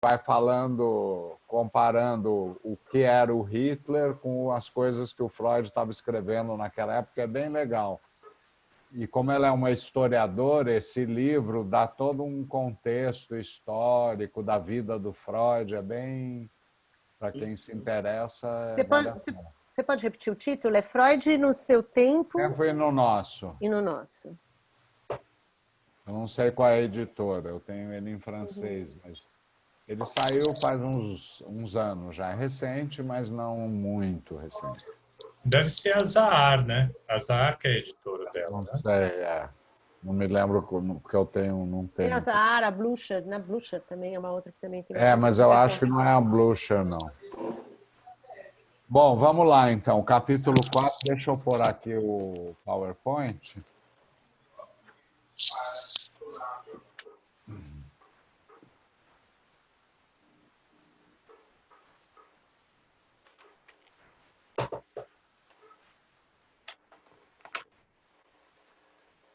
vai falando, comparando o que era o Hitler com as coisas que o Freud estava escrevendo naquela época, é bem legal. E como ela é uma historiadora, esse livro dá todo um contexto histórico da vida do Freud, é bem, para quem se interessa, vale a pena. Você pode repetir o título? É Freud no seu tempo Tempo e no nosso. e no nosso. Eu não sei qual é a editora, eu tenho ele em francês, mas ele saiu faz uns anos já. É recente, mas não muito recente. Deve ser a Zahar, né? A Zahar que é a editora dela, Não né? sei, não me lembro, porque eu tenho, não Tem tenho. a Zahar, a Blucher, na Blucher também é uma outra que também tem Mas eu acho que não é a Blucher, não. Bom, vamos lá então. Capítulo 4, deixa eu pôr aqui o PowerPoint.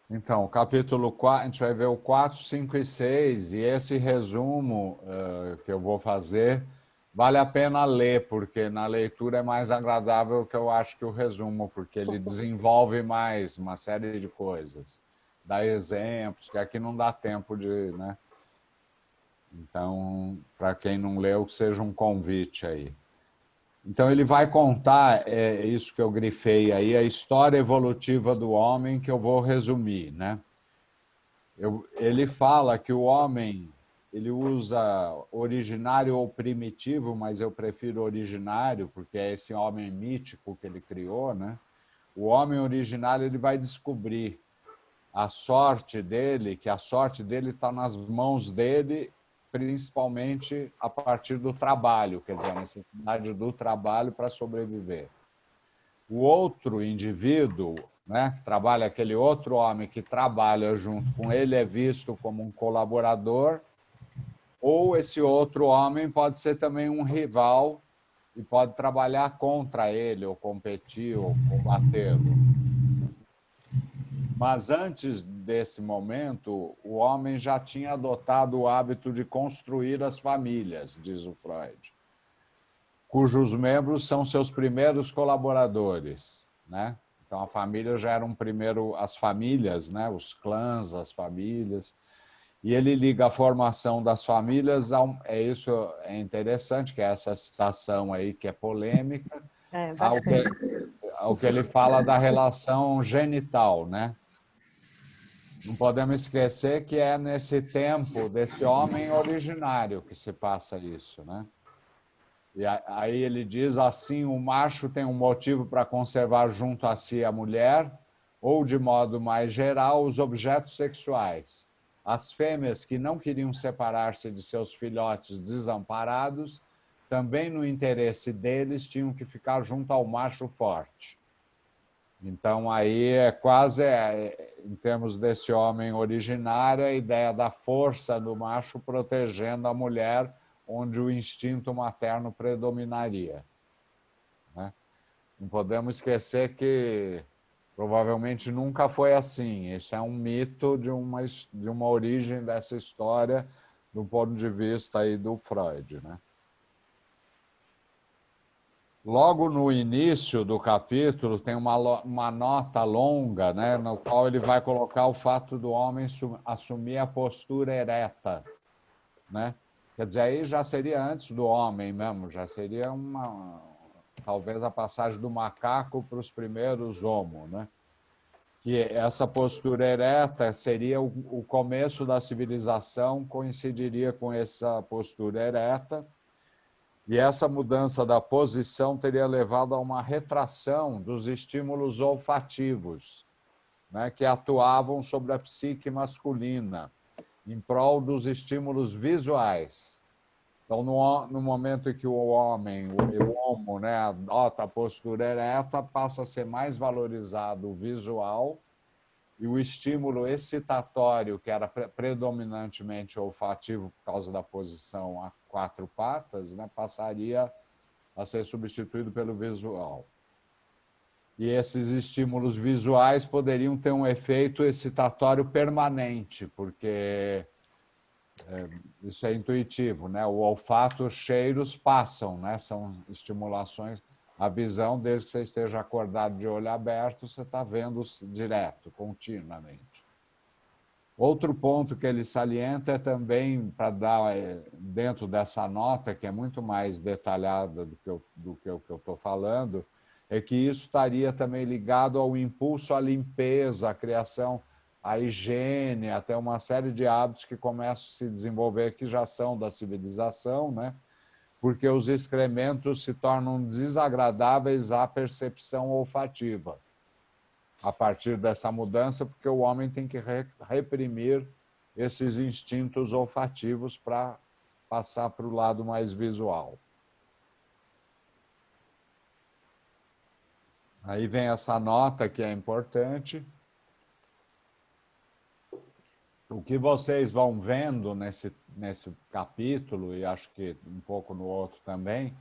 Então, capítulo 4, a gente vai ver o 4, 5 e 6, e esse resumo que eu vou fazer, vale a pena ler, porque na leitura é mais agradável que eu acho que o resumo, porque ele desenvolve mais uma série de coisas, dá exemplos, que aqui não dá tempo de... né? Então, para quem não leu, que seja um convite aí. Então, ele vai contar, isso que eu grifei aí, a história evolutiva do homem, que eu vou resumir, né? Ele fala que o homem, ele usa originário ou primitivo, mas eu prefiro originário, porque é esse homem mítico que ele criou, né? O homem originário, ele vai descobrir a sorte dele, que a sorte dele está nas mãos dele, principalmente a partir do trabalho, quer dizer, a necessidade do trabalho para sobreviver. O outro indivíduo, né, que trabalha, aquele outro homem que trabalha junto com ele, é visto como um colaborador, ou esse outro homem pode ser também um rival e pode trabalhar contra ele, ou competir, ou combatê-lo. Mas antes desse momento, o homem já tinha adotado o hábito de construir as famílias, diz o Freud, cujos membros são seus primeiros colaboradores, né? Então, a família já era as famílias, né? Os clãs, as famílias. E ele liga a formação das famílias, isso é interessante, que é essa citação aí que é polêmica, ao que ele fala da relação genital, né? Não podemos esquecer que é nesse tempo desse homem originário que se passa isso, né? E aí ele diz assim, o macho tem um motivo para conservar junto a si a mulher, ou, de modo mais geral, os objetos sexuais. As fêmeas que não queriam separar-se de seus filhotes desamparados, também no interesse deles, tinham que ficar junto ao macho forte. Então, aí é quase, em termos desse homem originário, a ideia da força do macho protegendo a mulher, onde o instinto materno predominaria, né? Não podemos esquecer que provavelmente nunca foi assim. Isso é um mito de uma origem dessa história do ponto de vista aí do Freud, né? Logo no início do capítulo tem uma nota longa, né, no qual ele vai colocar o fato do homem assumir a postura ereta, né? Quer dizer, aí já seria antes do homem mesmo, já seria talvez a passagem do macaco para os primeiros homo, né? Que essa postura ereta seria o começo da civilização, coincidiria com essa postura ereta, e essa mudança da posição teria levado a uma retração dos estímulos olfativos, né, que atuavam sobre a psique masculina, em prol dos estímulos visuais. Então, no momento em que o homem, o homo, né, adota a postura ereta, passa a ser mais valorizado o visual, e o estímulo excitatório, que era predominantemente olfativo por causa da posição a quatro patas, né, passaria a ser substituído pelo visual. E esses estímulos visuais poderiam ter um efeito excitatório permanente, porque Isso é intuitivo, né? O olfato, os cheiros passam, né? São estimulações. A visão, desde que você esteja acordado de olho aberto, você está vendo direto, continuamente. Outro ponto que ele salienta é também, para dar dentro dessa nota, que é muito mais detalhada do que o que eu estou falando, é que isso estaria também ligado ao impulso à limpeza, à criação, à higiene, até uma série de hábitos que começam a se desenvolver, que já são da civilização, né? Porque os excrementos se tornam desagradáveis à percepção olfativa a partir dessa mudança, porque o homem tem que reprimir esses instintos olfativos para passar para o lado mais visual. Aí vem essa nota que é importante. O que vocês vão vendo nesse capítulo, e acho que um pouco no outro também,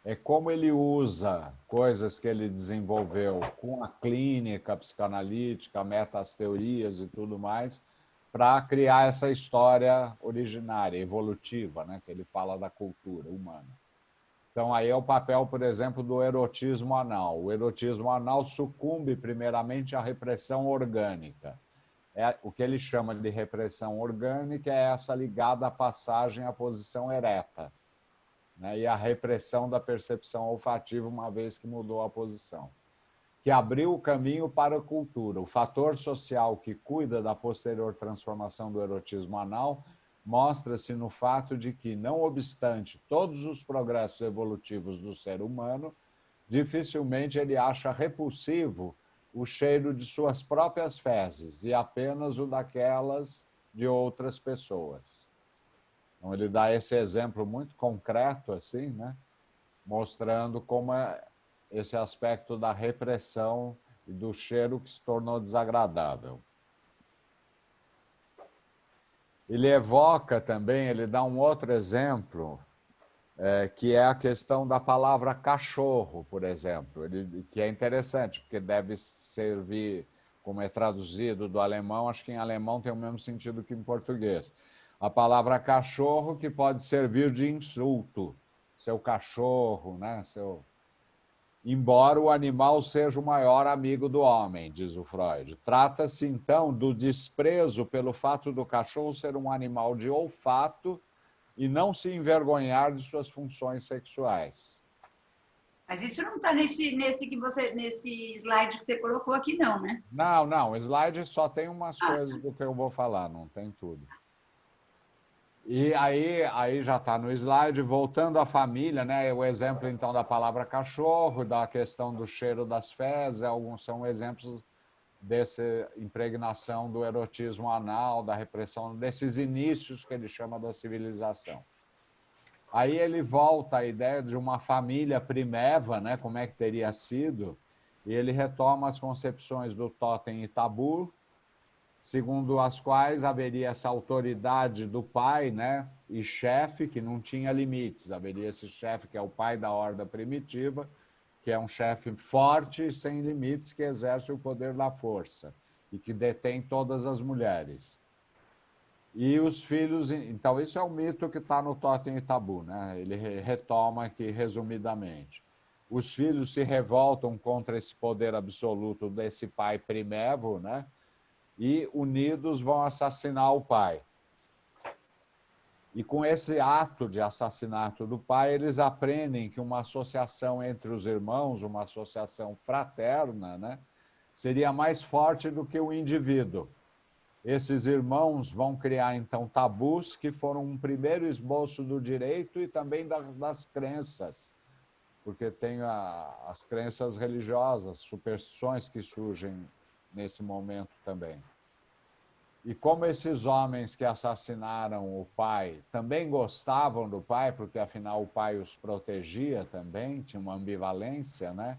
é como ele usa coisas que ele desenvolveu com a clínica psicanalítica, metas teorias e tudo mais, para criar essa história originária, evolutiva, né? Que ele fala da cultura humana. Então, aí é o papel, por exemplo, do erotismo anal. O erotismo anal sucumbe, primeiramente, à repressão orgânica. O que ele chama de repressão orgânica é essa ligada à passagem à posição ereta, né? E a repressão da percepção olfativa, uma vez que mudou a posição, que abriu o caminho para a cultura. O fator social que cuida da posterior transformação do erotismo anal mostra-se no fato de que, não obstante todos os progressos evolutivos do ser humano, dificilmente ele acha repulsivo o cheiro de suas próprias fezes e apenas o daquelas de outras pessoas. Então, ele dá esse exemplo muito concreto, assim, né? Mostrando como é esse aspecto da repressão e do cheiro que se tornou desagradável. Ele evoca também, ele dá um outro exemplo, que é a questão da palavra cachorro, por exemplo, que é interessante, porque deve servir, como é traduzido do alemão, acho que em alemão tem o mesmo sentido que em português. A palavra cachorro que pode servir de insulto, seu cachorro, né? Embora o animal seja o maior amigo do homem, diz o Freud. Trata-se, então, do desprezo pelo fato do cachorro ser um animal de olfato e não se envergonhar de suas funções sexuais. Mas isso não está nesse slide que você colocou aqui, não, né? Não, o slide só tem umas coisas do que eu vou falar, não tem tudo. E aí já está no slide, voltando à família, né? O exemplo, então, da palavra cachorro, da questão do cheiro das fezes, alguns são exemplos dessa impregnação do erotismo anal, da repressão, desses inícios que ele chama da civilização. Aí ele volta à ideia de uma família primeva, né? Como é que teria sido, e ele retoma as concepções do totem e tabu, segundo as quais haveria essa autoridade do pai, né, e chefe, que não tinha limites. Haveria esse chefe, que é o pai da horda primitiva, que é um chefe forte e sem limites, que exerce o poder da força e que detém todas as mulheres. E os filhos... Então, isso é o mito que está no Totem e Tabu, né? Ele retoma aqui resumidamente. Os filhos se revoltam contra esse poder absoluto desse pai primevo, né? E, unidos, vão assassinar o pai. E, com esse ato de assassinato do pai, eles aprendem que uma associação entre os irmãos, uma associação fraterna, né, seria mais forte do que o indivíduo. Esses irmãos vão criar, então, tabus que foram um primeiro esboço do direito e também das crenças, porque tem as crenças religiosas, superstições que surgem nesse momento também. E como esses homens que assassinaram o pai também gostavam do pai, porque afinal o pai os protegia também, tinha uma ambivalência, né?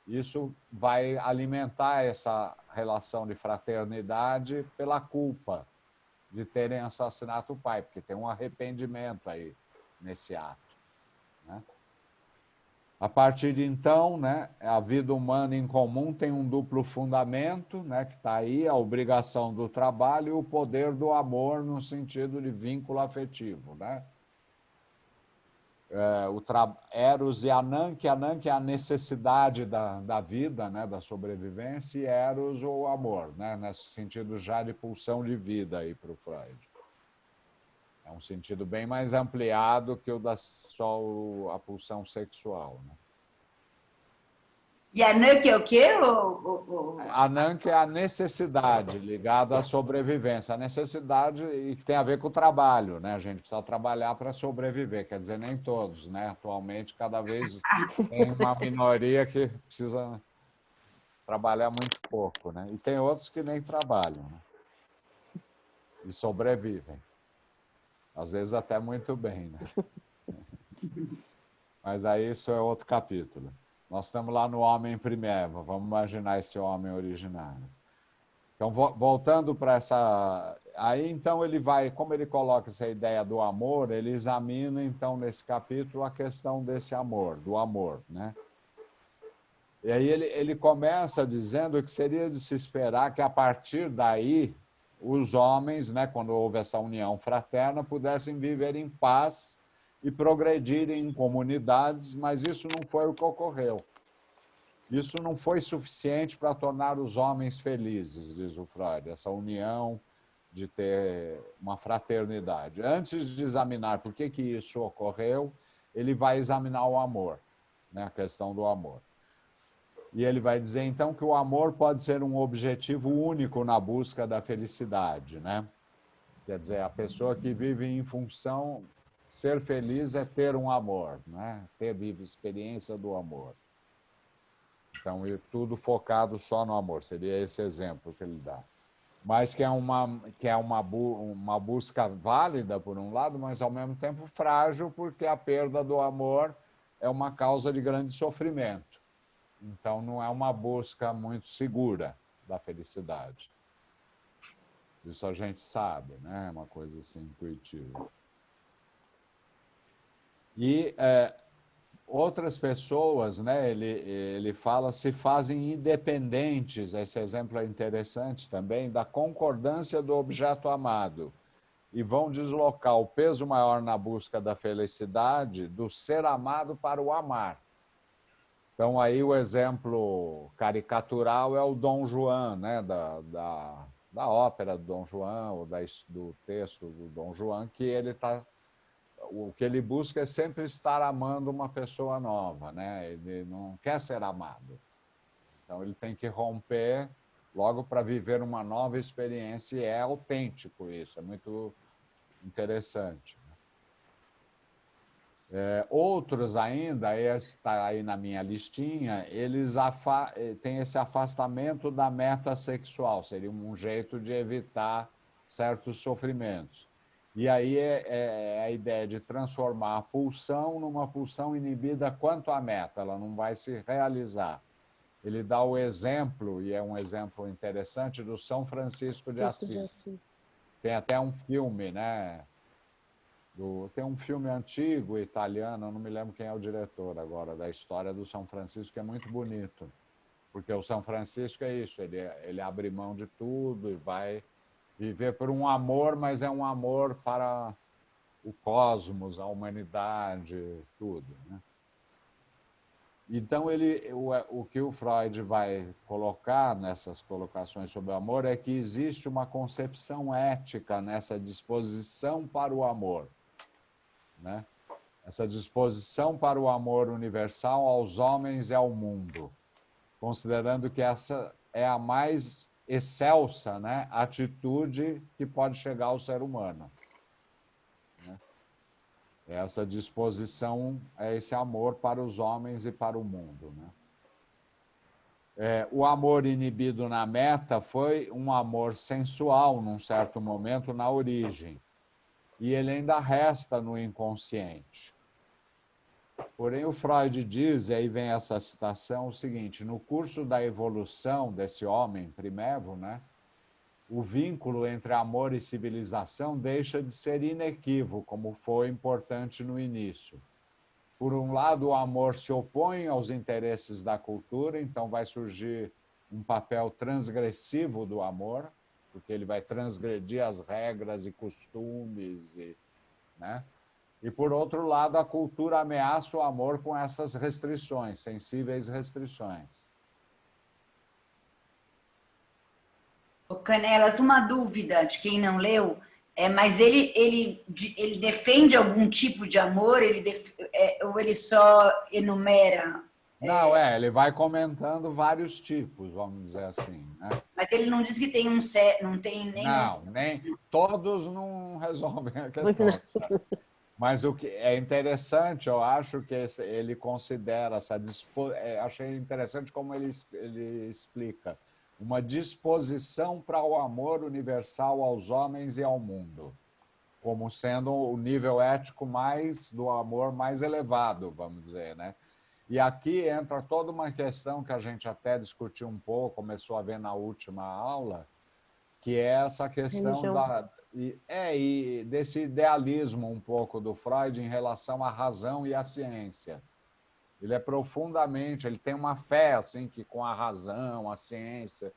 Isso vai alimentar essa relação de fraternidade pela culpa de terem assassinado o pai, porque tem um arrependimento aí nesse ato, né? A partir de então, né, a vida humana em comum tem um duplo fundamento, né, que está aí, a obrigação do trabalho e o poder do amor no sentido de vínculo afetivo. Né? Eros e Ananke é a necessidade da vida, né, da sobrevivência, e Eros o amor, né, nesse sentido já de pulsão de vida aí para o Freud. É um sentido bem mais ampliado que o da só a pulsão sexual. Né? E a Nuke é o quê? Ananke é a necessidade ligada à sobrevivência. A necessidade e que tem a ver com o trabalho. Né? A gente precisa trabalhar para sobreviver. Quer dizer, nem todos. Né? Atualmente, cada vez tem uma minoria que precisa trabalhar muito pouco. Né? E tem outros que nem trabalham. Né? E sobrevivem. Às vezes até muito bem. Né? Mas aí isso é outro capítulo. Nós estamos lá no homem primevo, vamos imaginar esse homem originário. Então, voltando para essa... Aí, então, ele vai, como ele coloca essa ideia do amor, ele examina, então, nesse capítulo, a questão desse amor, do amor. Né? E aí ele começa dizendo que seria de se esperar que, a partir daí, os homens, né, quando houve essa união fraterna, pudessem viver em paz e progredirem em comunidades, mas isso não foi o que ocorreu. Isso não foi suficiente para tornar os homens felizes, diz o Freud, essa união de ter uma fraternidade. Antes de examinar por que isso ocorreu, ele vai examinar o amor, né, a questão do amor. E ele vai dizer, então, que o amor pode ser um objetivo único na busca da felicidade. Né? Quer dizer, a pessoa que vive em função... Ser feliz é ter um amor, né? Ter vive experiência do amor. Então, tudo focado só no amor. Seria esse exemplo que ele dá. Mas que é uma busca válida, por um lado, mas, ao mesmo tempo, frágil, porque a perda do amor é uma causa de grande sofrimento. Então, não é uma busca muito segura da felicidade. Isso a gente sabe, né? É uma coisa assim, intuitiva. E outras pessoas, né, ele fala, se fazem independentes, esse exemplo é interessante também, da concordância do objeto amado, e vão deslocar o peso maior na busca da felicidade do ser amado para o amar. Então, aí o exemplo caricatural é o Dom Juan, né, da ópera do Dom Juan, ou do texto do Dom Juan, que ele está... O que ele busca é sempre estar amando uma pessoa nova, né? Ele não quer ser amado. Então, ele tem que romper logo para viver uma nova experiência, e é autêntico isso, é muito interessante. Outros ainda, esse está aí na minha listinha, eles têm esse afastamento da meta sexual, seria um jeito de evitar certos sofrimentos. E aí é a ideia de transformar a pulsão numa pulsão inibida quanto à meta, ela não vai se realizar. Ele dá o exemplo, e é um exemplo interessante, do São Francisco de Assis. Tem até um filme, né? Tem um filme antigo, italiano, eu não me lembro quem é o diretor agora, da história do São Francisco, que é muito bonito. Porque o São Francisco é isso, ele abre mão de tudo e vai viver por um amor, mas é um amor para o cosmos, a humanidade, tudo. Né? Então, o que o Freud vai colocar nessas colocações sobre o amor é que existe uma concepção ética nessa disposição para o amor. Né? Essa disposição para o amor universal aos homens e ao mundo, considerando que essa é a mais excelsa, né, atitude que pode chegar ao ser humano. Né? Essa disposição é esse amor para os homens e para o mundo. Né? O amor inibido na meta foi um amor sensual, num certo momento, na origem. E ele ainda resta no inconsciente. Porém, o Freud diz, e aí vem essa citação, o seguinte, no curso da evolução desse homem primevo, né, o vínculo entre amor e civilização deixa de ser inequívoco, como foi importante no início. por um lado, o amor se opõe aos interesses da cultura, então vai surgir um papel transgressivo do amor, porque ele vai transgredir as regras e costumes, né? E, por outro lado, a cultura ameaça o amor com essas restrições, sensíveis restrições. Ô, Canelas, uma dúvida de quem não leu, mas ele defende algum tipo de amor, ou ele só enumera? Não, ele vai comentando vários tipos, vamos dizer assim, né? Mas ele não diz que tem não tem nenhum. Não, nem todos não resolvem a questão. Mas o que é interessante, eu acho que ele considera essa achei interessante como ele explica uma disposição para o amor universal aos homens e ao mundo, como sendo o nível ético mais do amor mais elevado, vamos dizer, né? E aqui entra toda uma questão que a gente até discutiu um pouco, começou a ver na última aula, que é essa questão e desse idealismo um pouco do Freud em relação à razão e à ciência. Ele é profundamente, ele tem uma fé assim que com a razão, a ciência,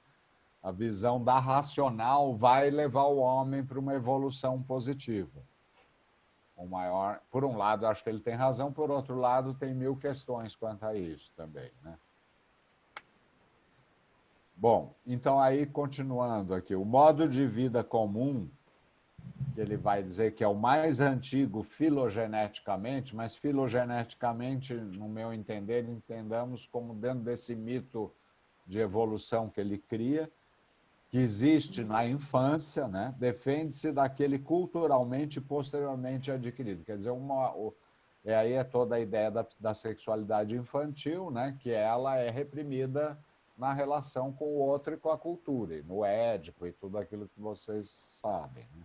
a visão da racional vai levar o homem para uma evolução positiva. O maior, por um lado, acho que ele tem razão, por outro lado, tem mil questões quanto a isso também, né? Bom, então aí, continuando aqui, o modo de vida comum, ele vai dizer que é o mais antigo filogeneticamente, mas filogeneticamente, no meu entender, entendamos como dentro desse mito de evolução que ele cria, que existe na infância, né? Defende-se daquele culturalmente e posteriormente adquirido. Quer dizer, aí é toda a ideia da sexualidade infantil, né? Que ela é reprimida na relação com o outro e com a cultura, e no Édipo e tudo aquilo que vocês sabem, né?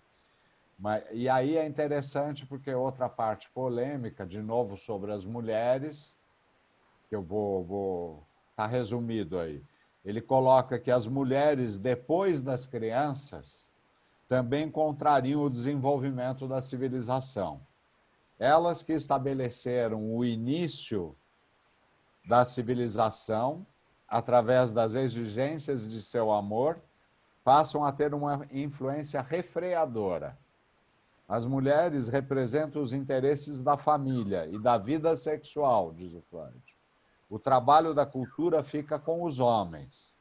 E aí é interessante porque outra parte polêmica, de novo sobre as mulheres, que eu vou tá resumido aí. Ele coloca que as mulheres, depois das crianças, também contrariam o desenvolvimento da civilização. Elas que estabeleceram o início da civilização, através das exigências de seu amor, passam a ter uma influência refreadora. As mulheres representam os interesses da família e da vida sexual, diz o Freud. O trabalho da cultura fica com os homens.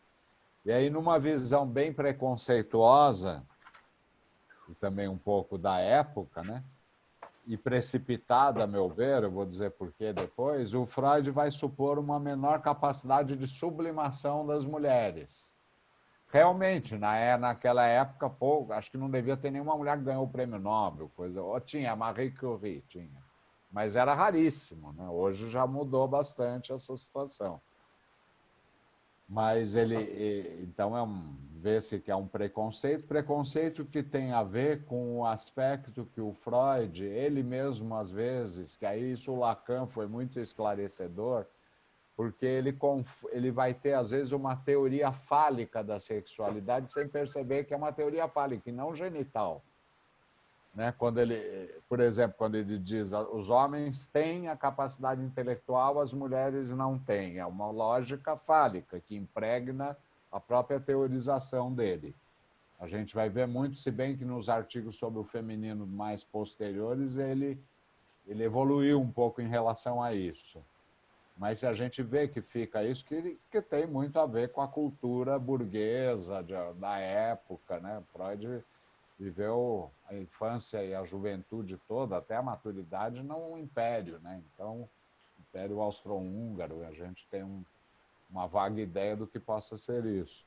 E aí, numa visão bem preconceituosa, e também um pouco da época, né? E precipitada, a meu ver, eu vou dizer por quê depois, o Freud vai supor uma menor capacidade de sublimação das mulheres. Realmente, naquela época, acho que não devia ter nenhuma mulher que ganhou o prêmio Nobel, coisa. Ou tinha, a Marie Curie tinha. Mas era raríssimo, né? Hoje já mudou bastante essa situação. Mas então, vê-se que é um preconceito que tem a ver com o aspecto que o Freud, ele mesmo, às vezes, que aí isso o Lacan foi muito esclarecedor, porque ele vai ter, às vezes, uma teoria fálica da sexualidade sem perceber que é uma teoria fálica, e não genital. Né? Por exemplo, quando ele diz os homens têm a capacidade intelectual, as mulheres não têm. É uma lógica fálica que impregna a própria teorização dele. A gente vai ver muito, se bem que nos artigos sobre o feminino mais posteriores ele evoluiu um pouco em relação a isso. Mas a gente vê que fica isso que tem muito a ver com a cultura burguesa da época, né? Freud viveu a infância e a juventude toda, até a maturidade, num império, né? Então, Império Austro-Húngaro, a gente tem uma vaga ideia do que possa ser isso.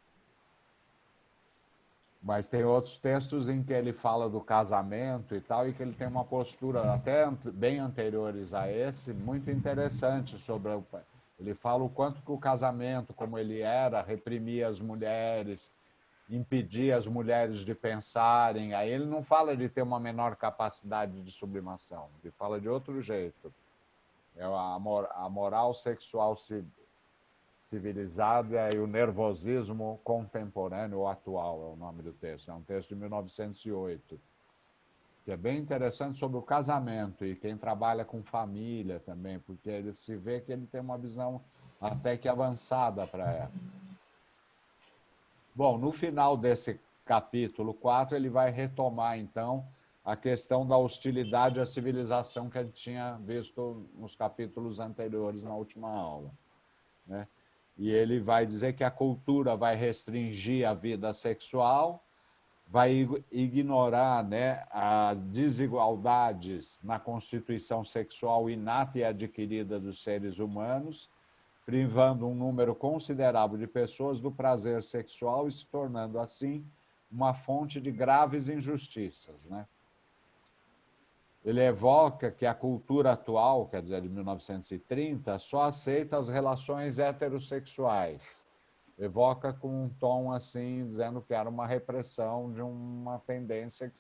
Mas tem outros textos em que ele fala do casamento e tal, e que ele tem uma postura até bem anteriores a esse, muito interessante sobre ele fala o quanto que o casamento, como ele era, reprimia as mulheres, impedia as mulheres de pensarem. Aí ele não fala de ter uma menor capacidade de sublimação, ele fala de outro jeito. É a moral sexual civilizada e o nervosismo contemporâneo ou atual, é o nome do texto. É um texto de 1908. que é bem interessante sobre o casamento e quem trabalha com família também, porque ele se vê que ele tem uma visão até que avançada para ela. Bom, no final desse capítulo 4, ele vai retomar, então, a questão da hostilidade à civilização que a gente tinha visto nos capítulos anteriores, na última aula, né? E ele vai dizer que a cultura vai restringir a vida sexual, vai ignorar, né, as desigualdades na constituição sexual inata e adquirida dos seres humanos, privando um número considerável de pessoas do prazer sexual e se tornando, assim, uma fonte de graves injustiças, né? Ele evoca que a cultura atual, quer dizer, de 1930, só aceita as relações heterossexuais. Evoca com um tom assim, dizendo que era uma repressão de uma tendência,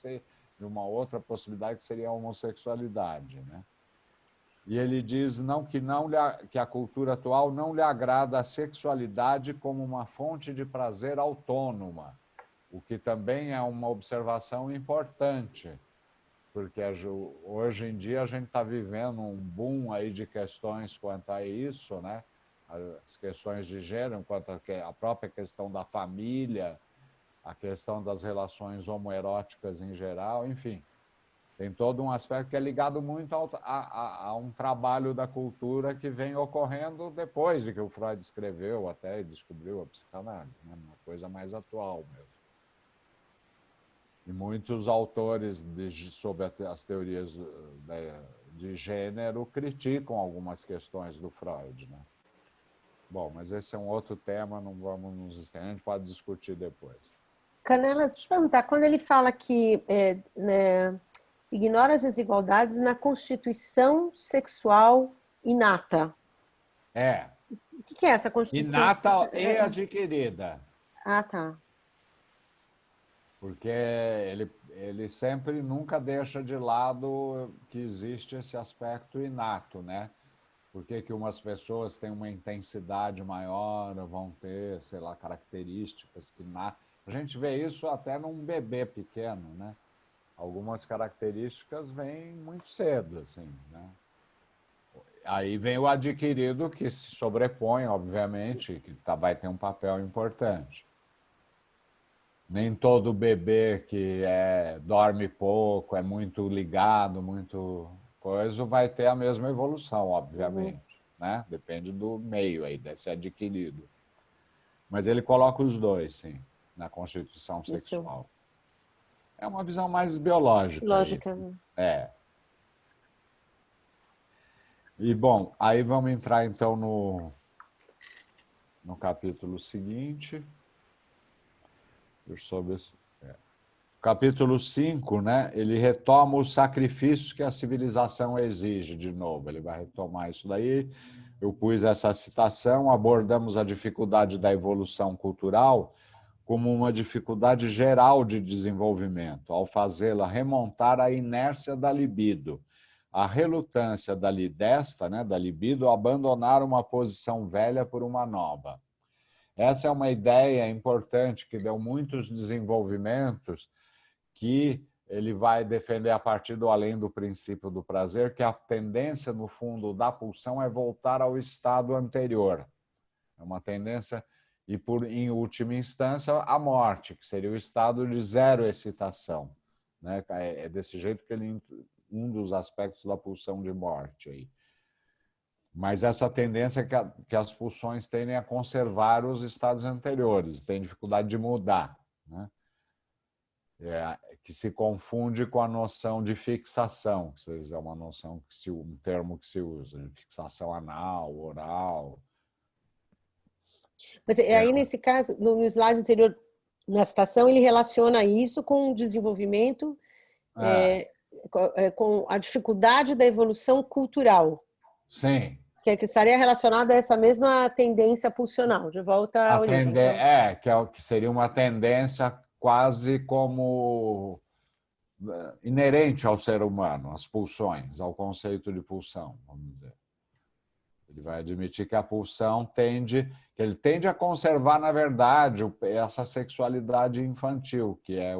de uma outra possibilidade que seria a homossexualidade, né? E ele diz que a cultura atual não lhe agrada a sexualidade como uma fonte de prazer autônoma, o que também é uma observação importante, porque hoje em dia a gente está vivendo um boom aí de questões quanto a isso, né? As questões de gênero, quanto a própria questão da família, a questão das relações homoeróticas em geral, enfim. Tem todo um aspecto que é ligado muito a um trabalho da cultura que vem ocorrendo depois de que o Freud escreveu até e descobriu a psicanálise, né? Uma coisa mais atual mesmo. E muitos autores sobre as teorias de gênero criticam algumas questões do Freud, né? Bom, mas esse é um outro tema, não vamos nos estender, a gente pode discutir depois. Canelas, deixa eu te perguntar, quando ele fala que né, ignora as desigualdades na constituição sexual inata. O que é essa constituição? Inata e adquirida. Ah, tá. Porque ele sempre nunca deixa de lado que existe esse aspecto inato, né? Por que umas pessoas têm uma intensidade maior, vão ter, sei lá, características que a gente vê isso até num bebê pequeno, né? Algumas características vêm muito cedo, assim, né? Aí vem o adquirido que se sobrepõe, obviamente, que vai ter um papel importante. Nem todo bebê que dorme pouco, é muito ligado, muito coisa, vai ter a mesma evolução, obviamente, né? Depende do meio aí, deve ser adquirido. Mas ele coloca os dois, sim, na constituição sexual. É uma visão mais biológica. Lógica. E, bom, aí vamos entrar, então, no capítulo seguinte. Sobre esse... Capítulo 5, né? Ele retoma os sacrifícios que a civilização exige, de novo. Ele vai retomar isso daí. Eu pus essa citação, abordamos a dificuldade da evolução cultural como uma dificuldade geral de desenvolvimento, ao fazê-la remontar à inércia da libido, a relutância da libido, a abandonar uma posição velha por uma nova. Essa é uma ideia importante que deu muitos desenvolvimentos, que ele vai defender a partir do além do princípio do prazer, que a tendência, no fundo, da pulsão é voltar ao estado anterior. É uma tendência, e em última instância, a morte, que seria o estado de zero excitação, né? É desse jeito que um dos aspectos da pulsão de morte aí. Mas essa tendência que as pulsões tendem a conservar os estados anteriores, tem dificuldade de mudar, né? Que se confunde com a noção de fixação, que é uma noção, um termo que se usa, de fixação anal, oral. Mas aí, nesse caso, no slide anterior, na citação, ele relaciona isso com o desenvolvimento, com a dificuldade da evolução cultural. Sim. Que estaria relacionada a essa mesma tendência pulsional, de volta à origem. Que seria uma tendência quase como inerente ao ser humano, as pulsões, ao conceito de pulsão, vamos dizer. Ele vai admitir que a pulsão ele tende a conservar, na verdade, essa sexualidade infantil, que é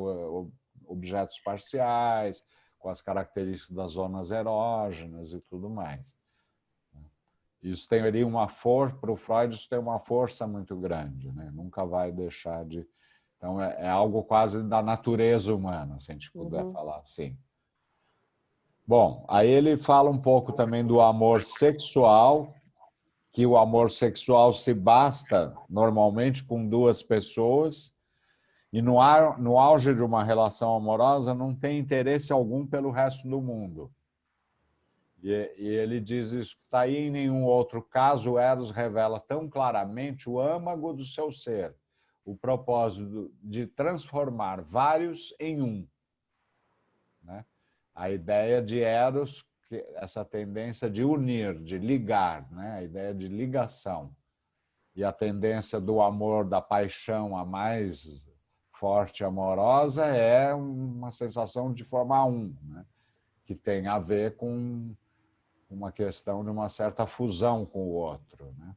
objetos parciais, com as características das zonas erógenas e tudo mais. Isso teria uma força, para o Freud, isso tem uma força muito grande, né? Nunca vai deixar de... Então, é algo quase da natureza humana, se a gente puder falar assim. Bom, aí ele fala um pouco também do amor sexual, que o amor sexual se basta normalmente com duas pessoas e no auge de uma relação amorosa não tem interesse algum pelo resto do mundo. E ele diz isso, está aí em nenhum outro caso, o Eros revela tão claramente o âmago do seu ser, o propósito de transformar vários em um. Né? A ideia de Eros, essa tendência de unir, de ligar, né? A ideia de ligação. E a tendência do amor, da paixão a mais forte e amorosa é uma sensação de formar um, né? Que tem a ver com uma questão de uma certa fusão com o outro. Né?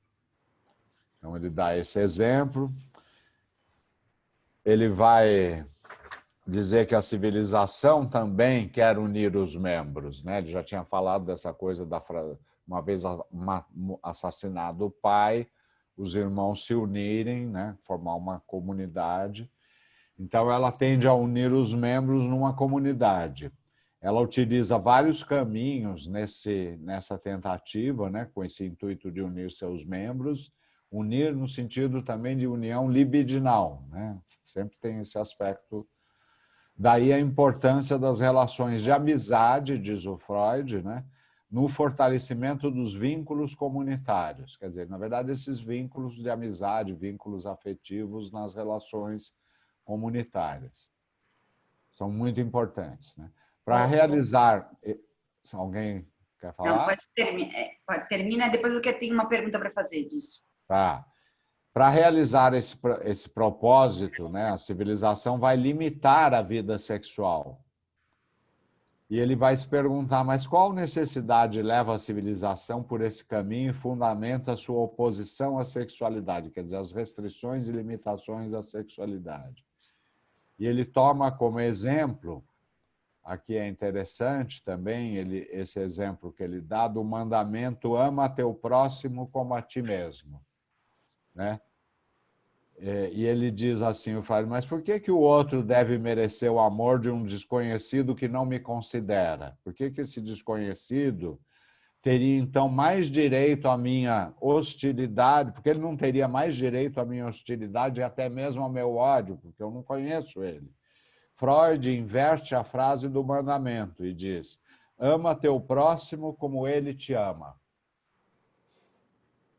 Então, ele dá esse exemplo. Ele vai dizer que a civilização também quer unir os membros. Né? Ele já tinha falado dessa coisa, uma vez assassinado o pai, os irmãos se unirem, né? Formar uma comunidade. Então, ela tende a unir os membros numa comunidade. Ela utiliza vários caminhos nessa tentativa, né, com esse intuito de unir seus membros, unir no sentido também de união libidinal, né? Sempre tem esse aspecto. Daí a importância das relações de amizade, diz o Freud, né, no fortalecimento dos vínculos comunitários. Quer dizer, na verdade, esses vínculos de amizade, vínculos afetivos nas relações comunitárias são muito importantes, né? Para realizar... Alguém quer falar? Não, pode terminar, depois eu tenho uma pergunta para fazer disso. Tá. Para realizar esse propósito, né, a civilização vai limitar a vida sexual. E ele vai se perguntar, mas qual necessidade leva a civilização por esse caminho e fundamenta a sua oposição à sexualidade, quer dizer, as restrições e limitações da sexualidade. E ele toma como exemplo... Aqui é interessante também esse exemplo que ele dá do mandamento ama teu próximo como a ti mesmo. Né? E ele diz assim, o Freud, mas por que o outro deve merecer o amor de um desconhecido que não me considera? Por que esse desconhecido teria, então, mais direito à minha hostilidade? Porque ele não teria mais direito à minha hostilidade e até mesmo ao meu ódio, porque eu não conheço ele. Freud inverte a frase do mandamento e diz, ama teu próximo como ele te ama.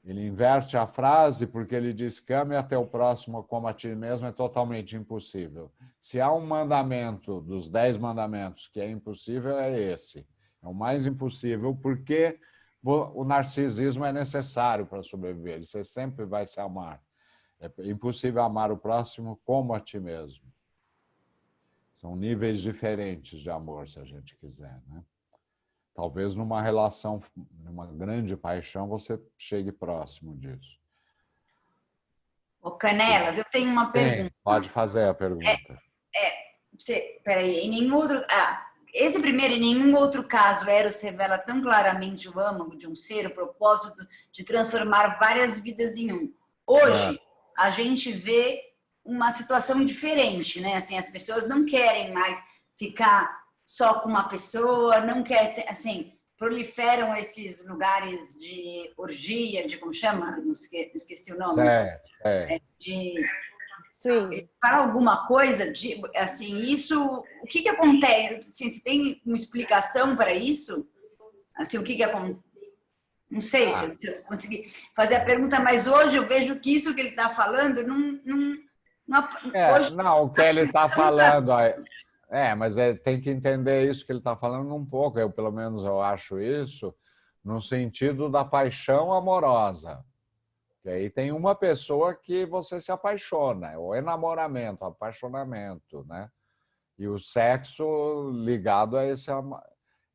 Ele inverte a frase porque ele diz que ame a teu próximo como a ti mesmo é totalmente impossível. Se há um mandamento dos 10 mandamentos que é impossível, é esse. É o mais impossível porque o narcisismo é necessário para sobreviver. Você sempre vai se amar. É impossível amar o próximo como a ti mesmo. São níveis diferentes de amor, se a gente quiser, né? Talvez numa relação, numa grande paixão, você chegue próximo disso. Ô, Canelas, eu tenho uma pergunta. Pode fazer a pergunta. Peraí, em nenhum outro... esse primeiro, em nenhum outro caso, Eros revela tão claramente o âmago de um ser, o propósito de transformar várias vidas em um. Hoje, a gente vê uma situação diferente, né? Assim, as pessoas não querem mais ficar só com uma pessoa, não querem, assim, proliferam esses lugares de orgia, de como chama? Não esqueci o nome. De swing. Para alguma coisa, de, assim, isso, o que acontece? Assim, se tem uma explicação para isso? Assim, o que acontece? Não sei se eu consegui fazer a pergunta, mas hoje eu vejo que isso que ele está falando hoje, não, o que ele está falando... mas tem que entender isso que ele está falando um pouco. Eu, pelo menos, eu acho isso no sentido da paixão amorosa. Que aí tem uma pessoa que você se apaixona, o enamoramento, o apaixonamento, né? E o sexo ligado a esse...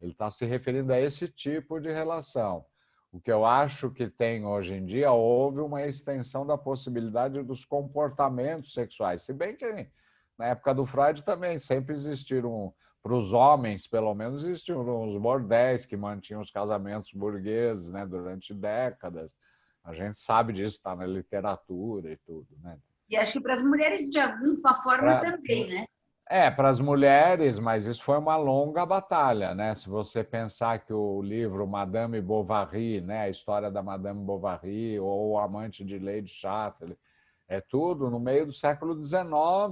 Ele está se referindo a esse tipo de relação. O que eu acho que tem hoje em dia, houve uma extensão da possibilidade dos comportamentos sexuais. Se bem que na época do Freud também sempre existiram para os homens, pelo menos, existiam os bordéis que mantinham os casamentos burgueses, né, durante décadas. A gente sabe disso, está na literatura e tudo, né? E acho que para as mulheres, de alguma forma, também, né? Para as mulheres, mas isso foi uma longa batalha, né? Se você pensar que o livro Madame Bovary, né, a história da Madame Bovary, ou O Amante de Lady Chatterley, é tudo no meio do século XIX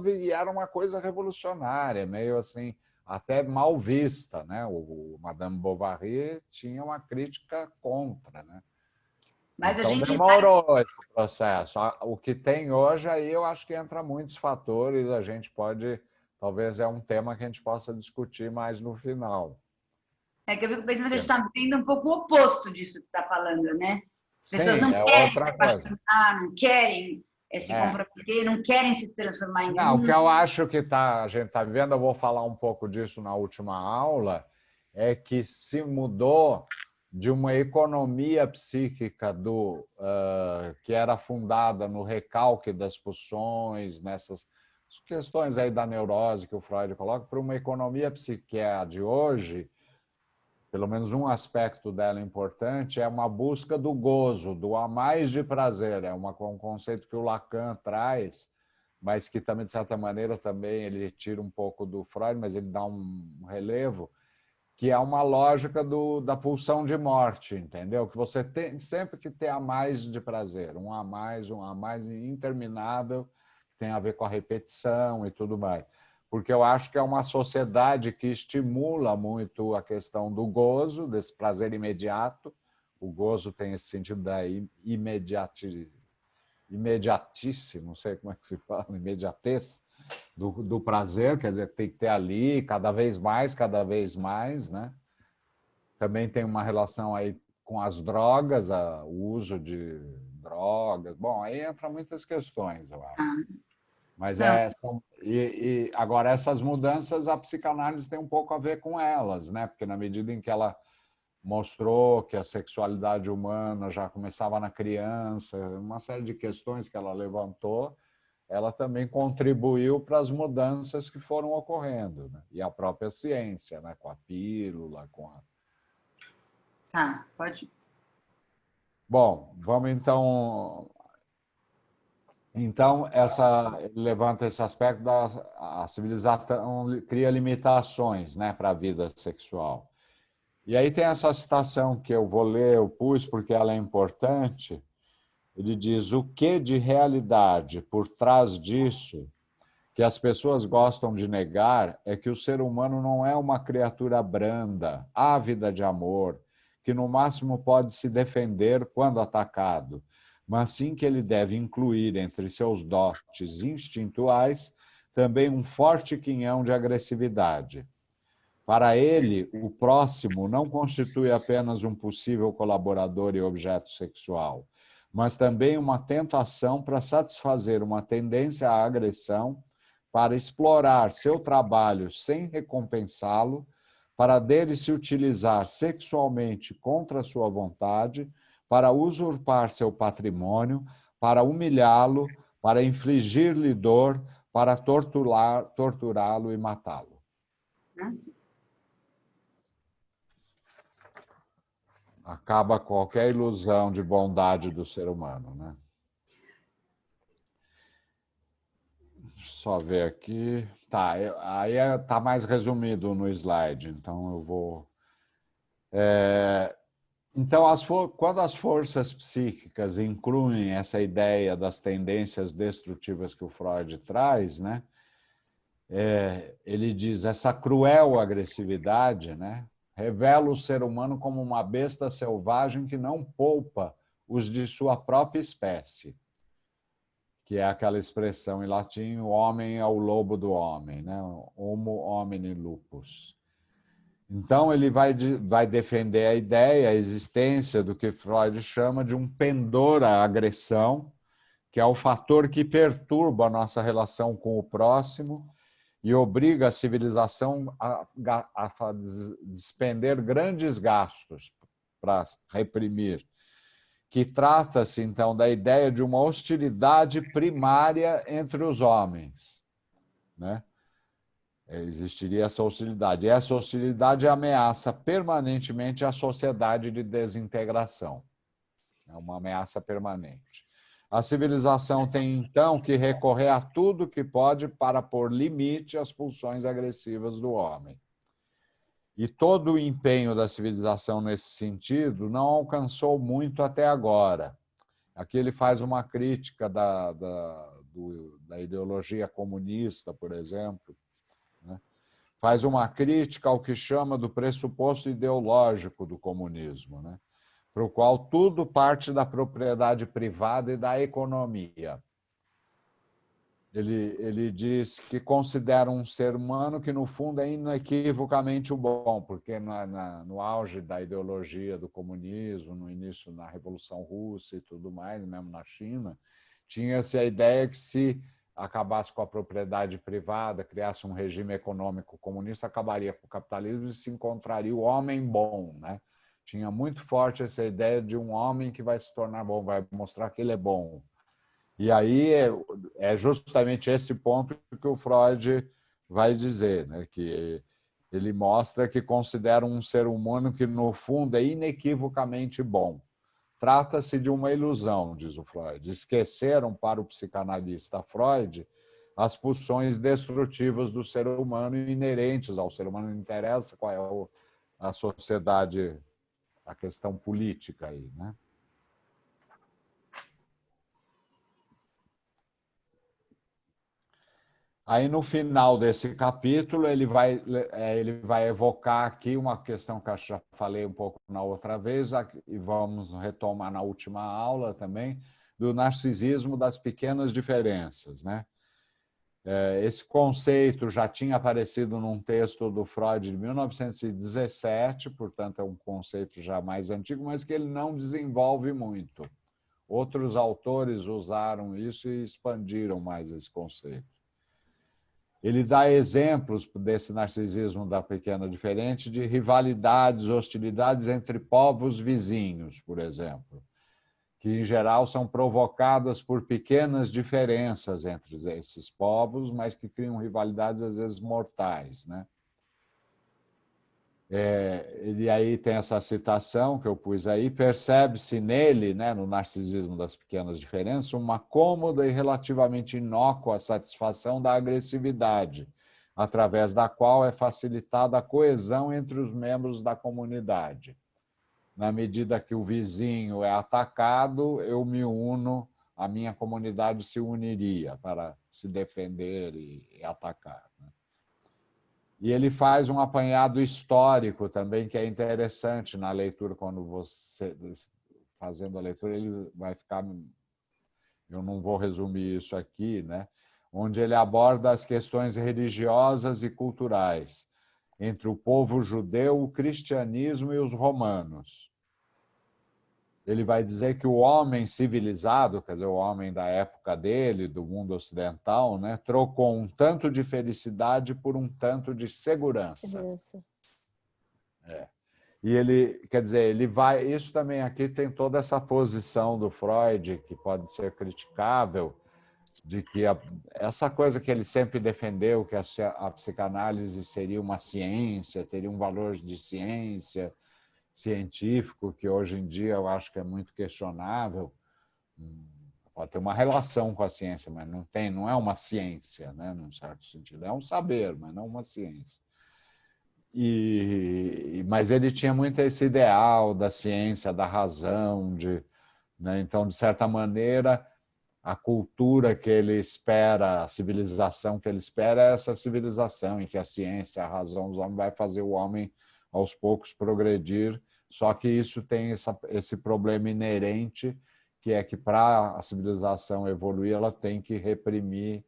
e era uma coisa revolucionária, meio assim, até mal vista, né? O Madame Bovary tinha uma crítica contra, né? Mas então a gente demorou esse processo. O que tem hoje aí eu acho que entra muitos fatores, a gente pode, talvez é um tema que a gente possa discutir mais no final. É que eu fico pensando que a gente está vendo um pouco o oposto disso que você está falando, né? As pessoas Sim, não é querem outra se coisa. apaixonar, não querem se comprometer, não querem se transformar em Não, um. o que eu acho que a gente está vivendo, eu vou falar um pouco disso na última aula, é que se mudou de uma economia psíquica que era fundada no recalque das pulsões, nessas questões aí da neurose que o Freud coloca, para uma economia psiquiátrica de hoje, pelo menos um aspecto dela importante, é uma busca do gozo, do a mais de prazer. É um conceito que o Lacan traz, mas que também, de certa maneira, também ele tira um pouco do Freud, mas ele dá um relevo, que é uma lógica da pulsão de morte, entendeu? Que você tem sempre que ter a mais de prazer, um a mais interminável, que tem a ver com a repetição e tudo mais. Porque eu acho que é uma sociedade que estimula muito a questão do gozo, desse prazer imediato. O gozo tem esse sentido da imediatice, não sei como é que se fala, imediatez, do prazer, quer dizer, tem que ter ali cada vez mais, né? Também tem uma relação aí com as drogas, o uso de drogas. Bom, aí entra muitas questões, eu acho. Mas agora essas mudanças a psicanálise tem um pouco a ver com elas, né? Porque na medida em que ela mostrou que a sexualidade humana já começava na criança, uma série de questões que ela levantou, ela também contribuiu para as mudanças que foram ocorrendo, né? E a própria ciência, né? Com a pílula, com a... Tá, pode. Bom, vamos então... Então, levanta esse aspecto da civilização cria limitações, né, para a vida sexual. E aí tem essa citação que eu vou ler, eu pus porque ela é importante. Ele diz: o que de realidade por trás disso que as pessoas gostam de negar é que o ser humano não é uma criatura branda, ávida de amor, que no máximo pode se defender quando atacado, mas sim que ele deve incluir entre seus dotes instintuais também um forte quinhão de agressividade. Para ele, o próximo não constitui apenas um possível colaborador e objeto sexual, mas também uma tentação para satisfazer uma tendência à agressão, para explorar seu trabalho sem recompensá-lo, para dele se utilizar sexualmente contra sua vontade, para usurpar seu patrimônio, para humilhá-lo, para infligir-lhe dor, para torturá-lo e matá-lo. Acaba qualquer ilusão de bondade do ser humano, né? Só ver aqui. Tá, aí está mais resumido no slide, então eu vou... Então, quando as forças psíquicas incluem essa ideia das tendências destrutivas que o Freud traz, né? Ele diz, essa cruel agressividade, né, revela o ser humano como uma besta selvagem que não poupa os de sua própria espécie, que é aquela expressão em latim, o homem é o lobo do homem, né? Homo homini lupus. Então, ele vai defender a ideia, a existência do que Freud chama de um pendor à agressão, que é o fator que perturba a nossa relação com o próximo e obriga a civilização a despender grandes gastos para reprimir, que trata-se, então, da ideia de uma hostilidade primária entre os homens, né? Existiria essa hostilidade. E essa hostilidade ameaça permanentemente a sociedade de desintegração. É uma ameaça permanente. A civilização tem, então, que recorrer a tudo que pode para pôr limite às pulsões agressivas do homem. E todo o empenho da civilização nesse sentido não alcançou muito até agora. Aqui ele faz uma crítica da ideologia comunista, por exemplo, né? Faz uma crítica ao que chama do pressuposto ideológico do comunismo, né? Para o qual tudo parte da propriedade privada e da economia. Ele diz que considera um ser humano que, no fundo, é inequivocamente o bom, porque no auge da ideologia do comunismo, no início da Revolução Russa e tudo mais, mesmo na China, tinha-se a ideia que se acabasse com a propriedade privada, criasse um regime econômico comunista, acabaria com o capitalismo e se encontraria o homem bom, né? Tinha muito forte essa ideia de um homem que vai se tornar bom, vai mostrar que ele é bom. E aí é justamente esse ponto que o Freud vai dizer, né? Que ele mostra que considera um ser humano que, no fundo, é inequivocamente bom. Trata-se de uma ilusão, diz o Freud. Esqueceram para o psicanalista Freud as pulsões destrutivas do ser humano inerentes ao ser humano. Não interessa qual é a sociedade, a questão política aí, né? Aí, no final desse capítulo, ele vai evocar aqui uma questão que eu já falei um pouco na outra vez, e vamos retomar na última aula também, do narcisismo das pequenas diferenças, né? Esse conceito já tinha aparecido num texto do Freud de 1917, portanto, é um conceito já mais antigo, mas que ele não desenvolve muito. Outros autores usaram isso e expandiram mais esse conceito. Ele dá exemplos desse narcisismo da pequena diferença de rivalidades, hostilidades entre povos vizinhos, por exemplo, que, em geral, são provocadas por pequenas diferenças entre esses povos, mas que criam rivalidades, às vezes, mortais, né? E aí tem essa citação que eu pus aí, percebe-se nele, né, no narcisismo das pequenas diferenças, uma cômoda e relativamente inócua satisfação da agressividade, através da qual é facilitada a coesão entre os membros da comunidade. Na medida que o vizinho é atacado, eu me uno, a minha comunidade se uniria para se defender e atacar, né? E ele faz um apanhado histórico também, que é interessante na leitura, quando você, fazendo a leitura, ele vai ficar... Eu não vou resumir isso aqui, né? Onde ele aborda as questões religiosas e culturais entre o povo judeu, o cristianismo e os romanos. Ele vai dizer que o homem civilizado, quer dizer, o homem da época dele, do mundo ocidental, né, trocou um tanto de felicidade por um tanto de segurança. E ele, quer dizer, ele vai... Isso também aqui tem toda essa posição do Freud, que pode ser criticável, de que essa coisa que ele sempre defendeu, que a psicanálise seria uma ciência, teria um valor de ciência, científico, que hoje em dia eu acho que é muito questionável. Pode ter uma relação com a ciência, mas não é uma ciência, né, num certo sentido. É um saber, mas não uma ciência. Mas ele tinha muito esse ideal da ciência, da razão, né? Então, de certa maneira, a cultura que ele espera, a civilização que ele espera é essa civilização em que a ciência, a razão dos homens vai fazer o homem, aos poucos, progredir, só que isso tem esse problema inerente, que é que, para a civilização evoluir, ela tem que reprimir,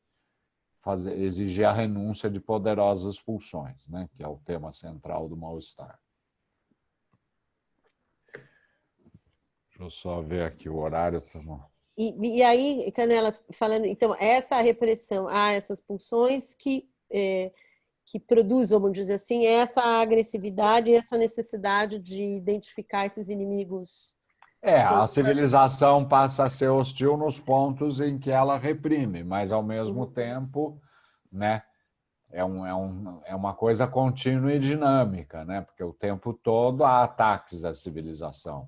exigir a renúncia de poderosas pulsões, né? Que é o tema central do mal-estar. Deixa eu só ver aqui o horário. E aí, Canelas, falando, então, essa repressão a essas pulsões que produz, vamos dizer assim, essa agressividade e essa necessidade de identificar esses inimigos. A civilização passa a ser hostil nos pontos em que ela reprime, mas, ao mesmo tempo, né, é uma coisa contínua e dinâmica, né? Porque o tempo todo há ataques à civilização.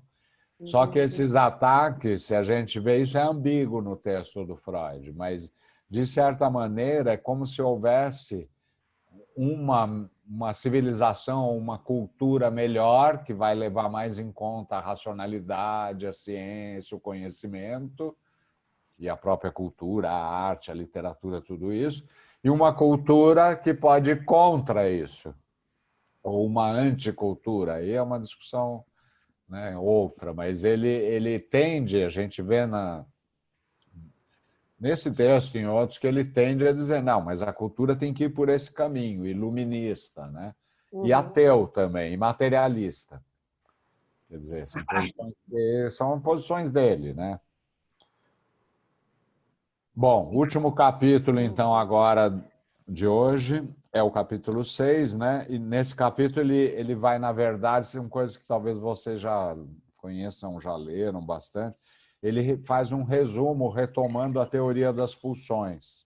Só que esses ataques, se a gente vê, isso é ambíguo no texto do Freud, mas, de certa maneira, é como se houvesse uma civilização, uma cultura melhor, que vai levar mais em conta a racionalidade, a ciência, o conhecimento, e a própria cultura, a arte, a literatura, tudo isso, e uma cultura que pode ir contra isso, ou uma anticultura. Aí é uma discussão, né, outra, mas ele tende, a gente vê nesse texto e em outros, que ele tende a dizer, não, mas a cultura tem que ir por esse caminho, iluminista, né? E ateu também, e materialista. Quer dizer, são posições dele, né? Bom, último capítulo, então, agora de hoje, é o capítulo 6, né? E nesse capítulo ele vai, na verdade, são coisas que talvez vocês já conheçam, já leram bastante. Ele faz um resumo retomando a teoria das pulsões.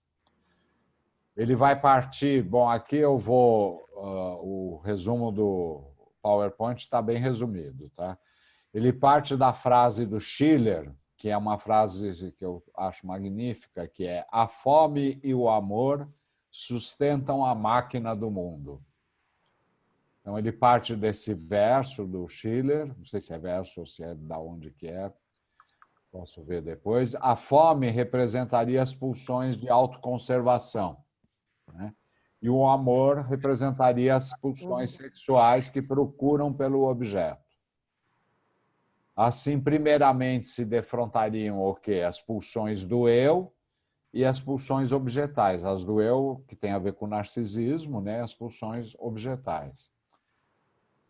Ele vai partir... Bom, aqui eu vou... o resumo do PowerPoint está bem resumido, tá? Ele parte da frase do Schiller, que é uma frase que eu acho magnífica, que é: a fome e o amor sustentam a máquina do mundo. Então, ele parte desse verso do Schiller, não sei se é verso ou se é da onde que é, posso ver depois. A fome representaria as pulsões de autoconservação, né? E o amor representaria as pulsões sexuais que procuram pelo objeto. Assim, primeiramente, se defrontariam o quê? As pulsões do eu e as pulsões objetais. As do eu, que tem a ver com o narcisismo, né? As pulsões objetais.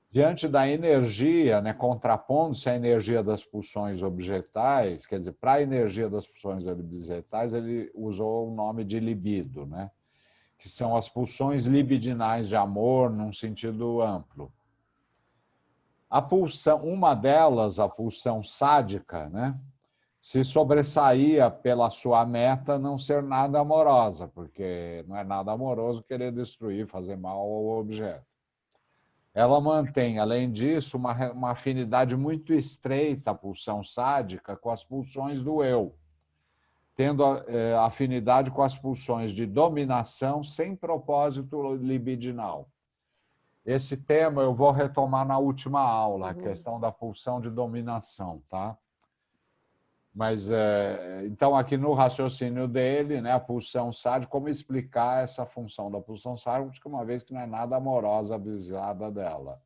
Diante da energia, né? Contrapondo-se à energia das pulsões objetais, quer dizer, para a energia das pulsões objetais, ele usou o nome de libido, né? Que são as pulsões libidinais de amor, num sentido amplo. A pulsão, uma delas, a pulsão sádica, né, se sobressaía pela sua meta não ser nada amorosa, porque não é nada amoroso querer destruir, fazer mal ao objeto. Ela mantém, além disso, uma afinidade muito estreita, a pulsão sádica, com as pulsões do eu, tendo afinidade com as pulsões de dominação sem propósito libidinal. Esse tema eu vou retomar na última aula, a questão da pulsão de dominação, tá? Mas, então, aqui no raciocínio dele, né, a pulsão sádica, como explicar essa função da pulsão sádica, uma vez que não é nada amorosa avisada dela.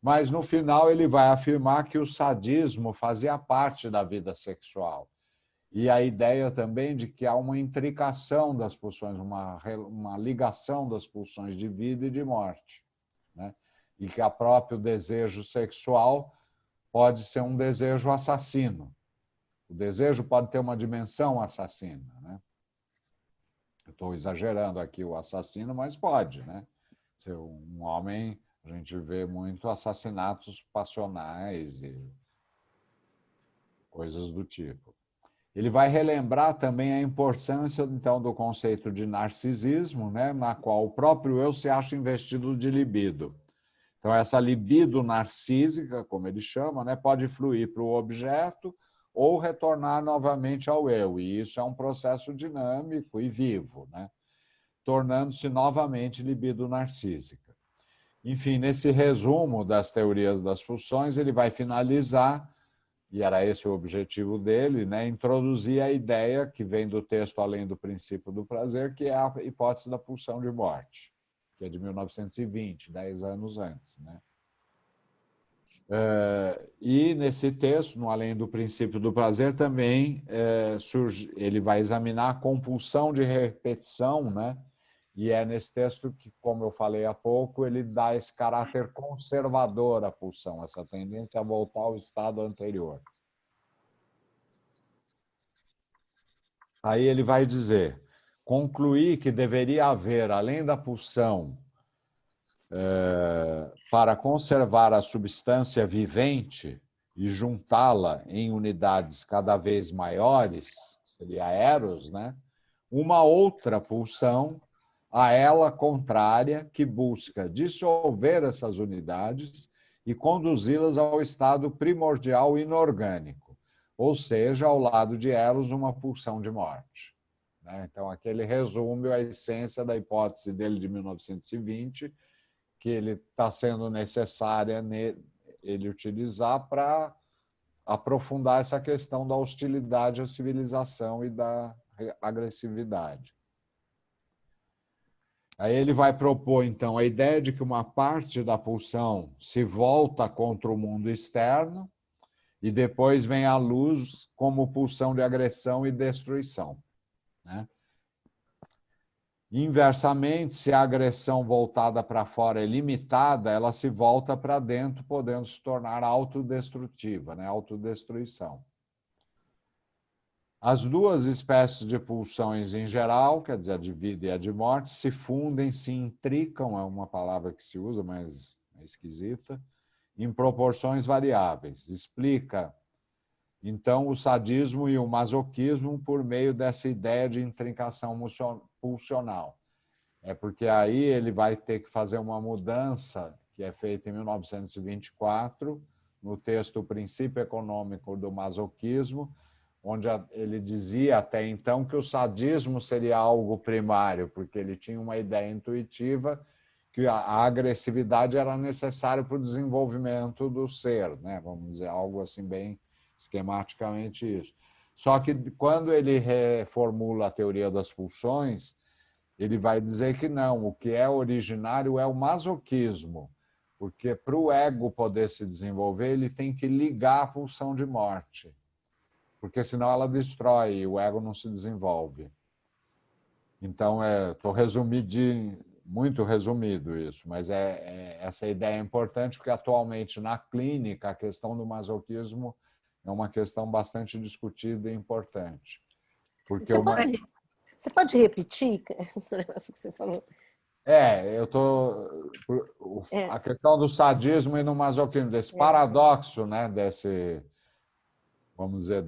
Mas, no final, ele vai afirmar que o sadismo fazia parte da vida sexual. E a ideia também de que há uma intricação das pulsões, uma ligação das pulsões de vida e de morte, né? E que o próprio desejo sexual pode ser um desejo assassino. O desejo pode ter uma dimensão assassina, né? Eu estou exagerando aqui o assassino, mas pode, né? Ser um homem, a gente vê muito assassinatos passionais e coisas do tipo. Ele vai relembrar também a importância, então, do conceito de narcisismo, né, na qual o próprio eu se acha investido de libido. Então, essa libido narcísica, como ele chama, né, pode fluir para o objeto ou retornar novamente ao eu. E isso é um processo dinâmico e vivo, né, tornando-se novamente libido narcísica. Enfim, nesse resumo das teorias das pulsões, ele vai finalizar, e era esse o objetivo dele, né, introduzir a ideia que vem do texto Além do Princípio do Prazer, que é a hipótese da pulsão de morte, que é de 1920, 10 anos antes, né? E nesse texto, no Além do Princípio do Prazer, também ele vai examinar a compulsão de repetição, né? E é nesse texto que, como eu falei há pouco, ele dá esse caráter conservador à pulsão, essa tendência a voltar ao estado anterior. Aí ele vai dizer: concluir que deveria haver, além da pulsão, para conservar a substância vivente e juntá-la em unidades cada vez maiores, seria eros, né? Uma outra pulsão, a ela contrária, que busca dissolver essas unidades e conduzi-las ao estado primordial inorgânico, ou seja, ao lado de Eros, uma pulsão de morte. Então, aqui ele resume a essência da hipótese dele de 1920, que ele está sendo necessária ele utilizar para aprofundar essa questão da hostilidade à civilização e da agressividade. Aí ele vai propor, então, a ideia de que uma parte da pulsão se volta contra o mundo externo e depois vem à luz como pulsão de agressão e destruição. Inversamente, se a agressão voltada para fora é limitada, ela se volta para dentro, podendo se tornar autodestrutiva, autodestruição. As duas espécies de pulsões em geral, quer dizer, a de vida e a de morte, se fundem, se intricam, é uma palavra que se usa, mas é esquisita, em proporções variáveis. Explica, então, o sadismo e o masoquismo por meio dessa ideia de intrincação pulsional. É porque aí ele vai ter que fazer uma mudança, que é feita em 1924, no texto O Princípio Econômico do Masoquismo, onde ele dizia até então que o sadismo seria algo primário, porque ele tinha uma ideia intuitiva que a agressividade era necessária para o desenvolvimento do ser, vamos dizer, algo assim bem esquematicamente isso. Só que quando ele reformula a teoria das pulsões, ele vai dizer que não, o que é originário é o masoquismo, porque para o ego poder se desenvolver, ele tem que ligar a pulsão de morte, porque senão ela destrói e o ego não se desenvolve. Então, estou muito resumido isso, mas essa ideia é importante, porque atualmente na clínica a questão do masoquismo é uma questão bastante discutida e importante. Porque você pode repetir o negócio que você falou? A questão do sadismo e do masoquismo, desse paradoxo, vamos dizer,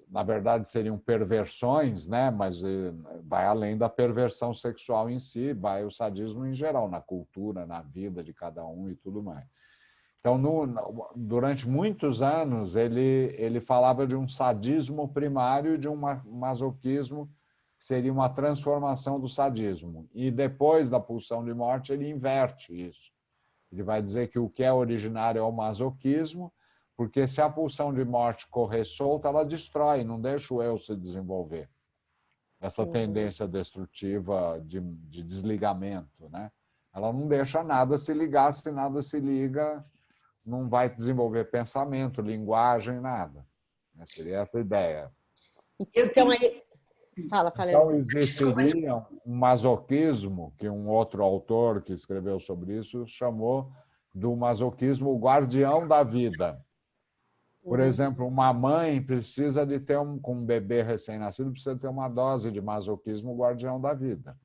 na verdade seriam perversões, mas vai além da perversão sexual em si, vai o sadismo em geral, na cultura, na vida de cada um e tudo mais. Então, durante muitos anos, ele falava de um sadismo primário e de um masoquismo, que seria uma transformação do sadismo. E depois da pulsão de morte, ele inverte isso. Ele vai dizer que o que é originário é o masoquismo, porque se a pulsão de morte correr solta, ela destrói, não deixa o eu se desenvolver. Essa tendência destrutiva de desligamento, Ela não deixa nada se ligar, se nada se liga, não vai desenvolver pensamento, linguagem, nada. Seria essa a ideia. Então, Então, existiria um masoquismo, que um outro autor que escreveu sobre isso chamou do masoquismo o guardião da vida. Por exemplo, uma mãe precisa de ter, com um bebê recém-nascido, precisa ter uma dose de masoquismo o guardião da vida.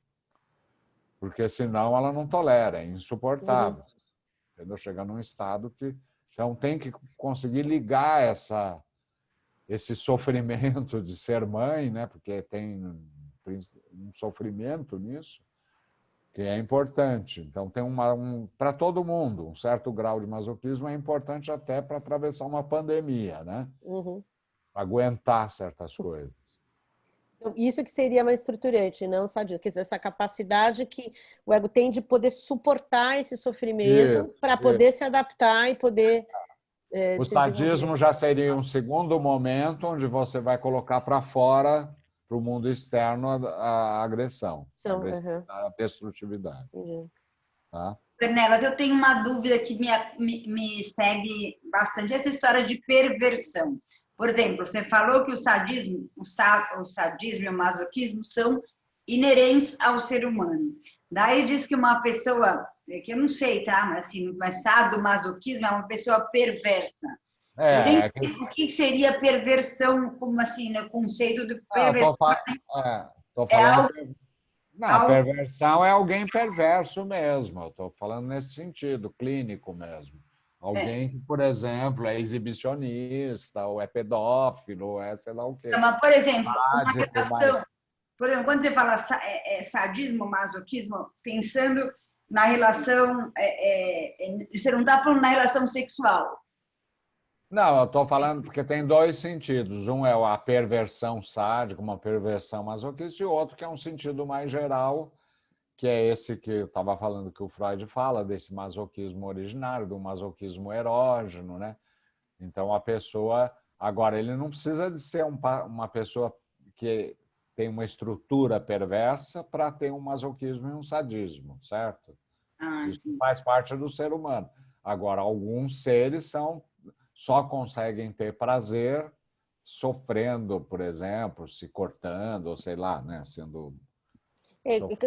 Porque senão ela não tolera, é insuportável. Entendeu? Chega num estado que... Então, tem que conseguir ligar esse sofrimento de ser mãe, porque tem um sofrimento nisso, que é importante. Então, tem para todo mundo, um certo grau de masoquismo é importante até para atravessar uma pandemia, aguentar certas coisas. Então, isso que seria mais estruturante, não sadismo, quer dizer, essa capacidade que o ego tem de poder suportar esse sofrimento para poder se adaptar e poder o sadismo já seria um segundo momento onde você vai colocar para fora, para o mundo externo, a agressão, a destrutividade. Tá? Ornelas, eu tenho uma dúvida que me segue bastante, essa história de perversão. Por exemplo, você falou que o sadismo e o masoquismo são inerentes ao ser humano. Daí diz que uma pessoa, que eu não sei, tá? Mas assim, mas sadomasoquismo é uma pessoa perversa. O que seria perversão, como assim, no conceito do perversão? A perversão é alguém perverso mesmo. Eu estou falando nesse sentido, clínico mesmo. Alguém que, por exemplo, é exibicionista, ou é pedófilo, ou é sei lá o quê. Mas, por exemplo, uma relação... por exemplo, quando você fala sadismo, masoquismo, pensando na relação, você não está falando na relação sexual. Não, eu estou falando porque tem dois sentidos. Um é a perversão sádica, uma perversão masoquista, e outro que é um sentido mais geral, que é esse que eu estava falando, que o Freud fala, desse masoquismo originário, do masoquismo erógeno, né? Então, a pessoa... Agora, ele não precisa de ser uma pessoa que tem uma estrutura perversa para ter um masoquismo e um sadismo, certo? Isso faz parte do ser humano. Agora, alguns seres só conseguem ter prazer sofrendo, por exemplo, se cortando, ou sei lá, né? Sendo...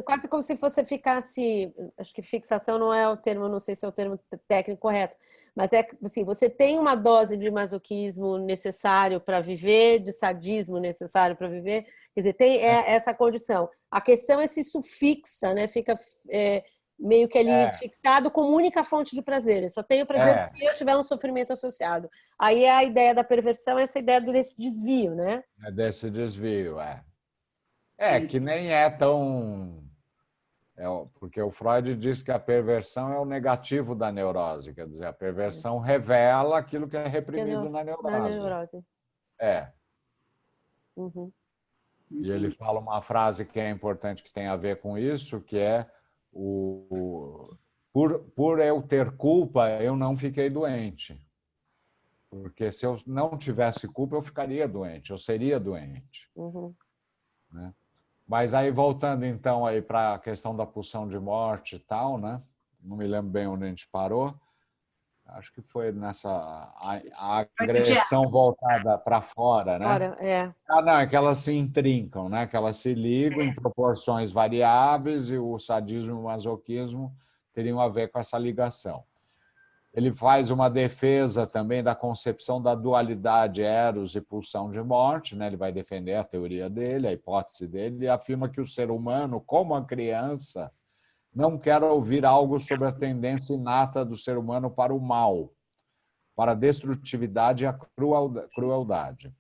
quase como se você ficasse... Acho que fixação não é o termo, não sei se é o termo técnico correto, mas é assim, você tem uma dose de masoquismo necessário para viver, de sadismo necessário para viver, quer dizer, tem essa condição. A questão é se isso fixa, né? Fica meio que ali fixado como única fonte de prazer. Eu só tenho prazer se eu tiver um sofrimento associado. Aí a ideia da perversão é essa ideia desse desvio, né? É desse desvio, que nem é tão... porque o Freud diz que a perversão é o negativo da neurose, quer dizer, a perversão revela aquilo que é reprimido na neurose. Na neurose. Uhum. E ele fala uma frase que é importante, que tem a ver com isso, que é por eu ter culpa, eu não fiquei doente. Porque se eu não tivesse culpa, eu ficaria doente, eu seria doente. Uhum. Né? Mas aí, voltando então aí para a questão da pulsão de morte e tal, né? Não me lembro bem onde a gente parou. Acho que foi nessa a agressão voltada para fora, né? Não, é que elas se intrincam, né? Que elas se ligam em proporções variáveis e o sadismo e o masoquismo teriam a ver com essa ligação. Ele faz uma defesa também da concepção da dualidade eros e pulsão de morte, né? Ele vai defender a teoria dele, a hipótese dele, e afirma que o ser humano, como a criança, não quer ouvir algo sobre a tendência inata do ser humano para o mal, para a destrutividade e a crueldade.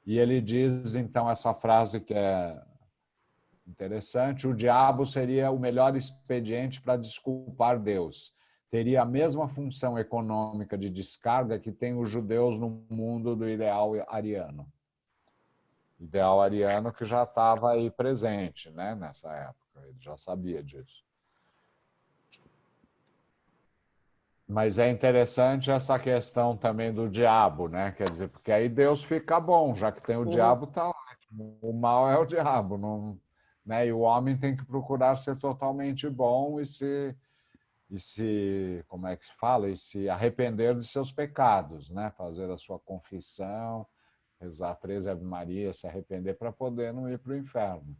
E ele diz, então, essa frase que é interessante: o diabo seria o melhor expediente para desculpar Deus. Teria a mesma função econômica de descarga que tem os judeus no mundo do ideal ariano. Ideal ariano que já estava aí presente, né, nessa época, ele já sabia disso. Mas é interessante essa questão também do diabo, né? Quer dizer, porque aí Deus fica bom, já que tem o diabo, tá ótimo. O mal é o diabo, não, né? E o homem tem que procurar ser totalmente bom e como é que se fala? E se arrepender de seus pecados, né? Fazer a sua confissão, rezar 13 Ave Maria, se arrepender para poder não ir para o inferno.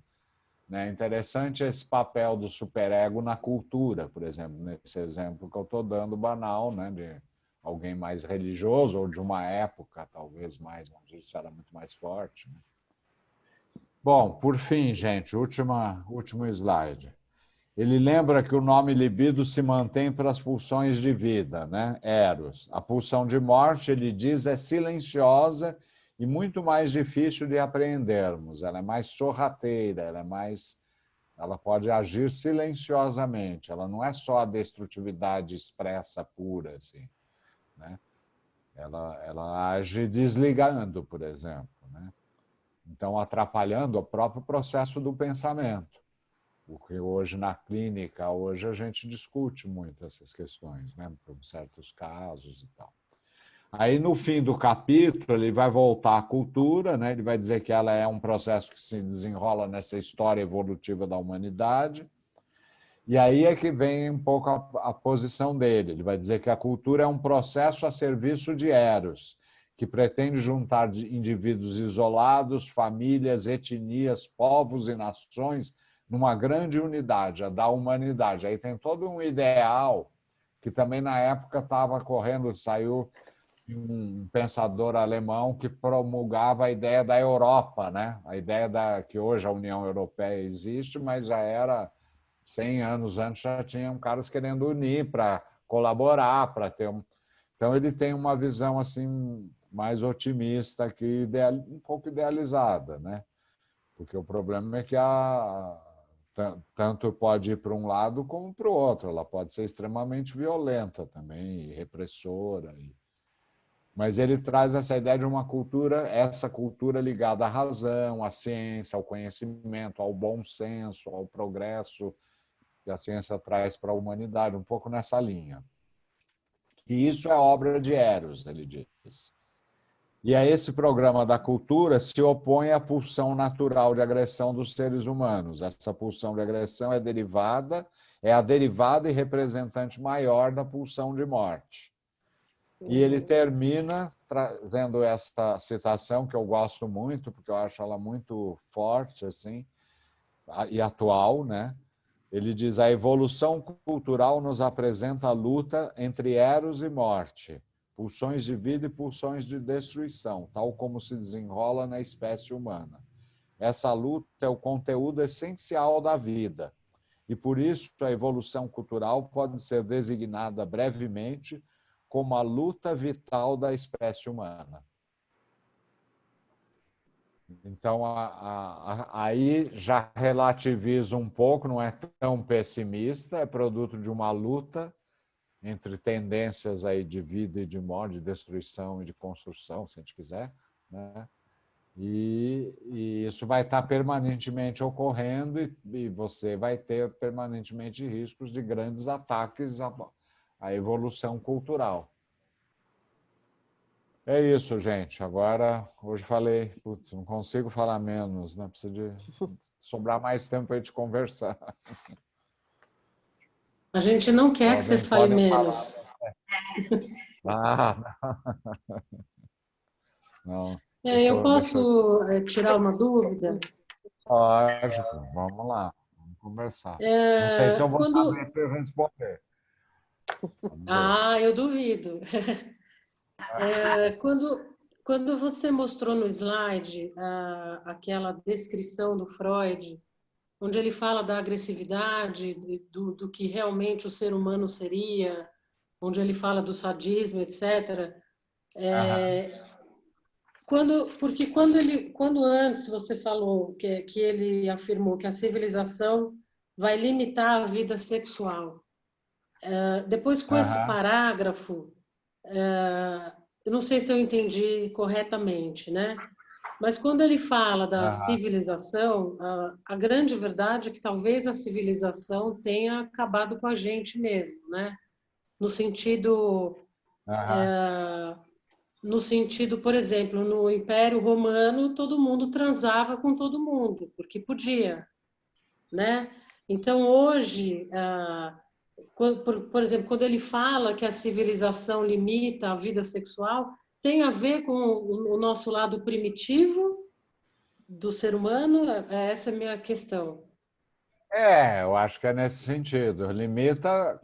É interessante esse papel do superego na cultura, por exemplo, nesse exemplo que eu estou dando banal, né, de alguém mais religioso ou de uma época, talvez mais, onde isso era muito mais forte. Né? Bom, por fim, gente, último slide. Ele lembra que o nome libido se mantém para as pulsões de vida, né? Eros. A pulsão de morte, ele diz, é silenciosa e muito mais difícil de apreendermos. Ela é mais sorrateira, ela pode agir silenciosamente. Ela não é só a destrutividade expressa pura, assim, né? Ela age desligando, por exemplo, né? Então, atrapalhando o próprio processo do pensamento. Porque hoje, na clínica, hoje a gente discute muito essas questões, né? Por certos casos e tal. Aí, no fim do capítulo, ele vai voltar à cultura, né? Ele vai dizer que ela é um processo que se desenrola nessa história evolutiva da humanidade. E aí é que vem um pouco a posição dele. Ele vai dizer que a cultura é um processo a serviço de Eros, que pretende juntar indivíduos isolados, famílias, etnias, povos e nações numa grande unidade, a da humanidade. Aí tem todo um ideal que também na época estava correndo, saiu um pensador alemão que promulgava a ideia da Europa, né? A ideia que hoje a União Europeia existe, mas já era 100 anos antes, já tinham caras querendo unir para colaborar, para ter Então ele tem uma visão assim mais otimista, um pouco idealizada, né? Porque o problema é que tanto pode ir para um lado como para o outro. Ela pode ser extremamente violenta também, e repressora. Mas ele traz essa ideia de uma cultura, essa cultura ligada à razão, à ciência, ao conhecimento, ao bom senso, ao progresso que a ciência traz para a humanidade, um pouco nessa linha. E isso é obra de Eros, ele diz. E a esse programa da cultura se opõe à pulsão natural de agressão dos seres humanos. Essa pulsão de agressão é a derivada e representante maior da pulsão de morte. E ele termina trazendo essa citação que eu gosto muito, porque eu acho ela muito forte assim, e atual, né? Ele diz: a evolução cultural nos apresenta a luta entre eros e morte, pulsões de vida e pulsões de destruição, tal como se desenrola na espécie humana. Essa luta é o conteúdo essencial da vida, e por isso a evolução cultural pode ser designada brevemente como a luta vital da espécie humana. Então, aí já relativiza um pouco, não é tão pessimista, é produto de uma luta entre tendências aí de vida e de morte, de destruição e de construção, se a gente quiser, né? E isso vai estar permanentemente ocorrendo e você vai ter permanentemente riscos de grandes ataques à evolução cultural. É isso, gente. Agora, hoje falei, putz, não consigo falar menos, né? Precisa de sobrar mais tempo para a gente conversar. A gente não quer que você fale menos. Ah, não. Eu posso tirar uma dúvida? Lógico, vamos lá, vamos conversar. Não sei se eu vou saber responder. Eu duvido. Quando você mostrou no slide aquela descrição do Freud, onde ele fala da agressividade, do que realmente o ser humano seria, onde ele fala do sadismo, etc. Porque quando antes você falou que ele afirmou que a civilização vai limitar a vida sexual, depois com esse parágrafo, eu não sei se eu entendi corretamente, né? Mas quando ele fala da civilização, a grande verdade é que talvez a civilização tenha acabado com a gente mesmo, né? No sentido, por exemplo, no Império Romano, todo mundo transava com todo mundo, porque podia, né? Então, hoje, por exemplo, quando ele fala que a civilização limita a vida sexual, tem a ver com o nosso lado primitivo do ser humano? Essa é a minha questão. Eu acho que é nesse sentido. Limita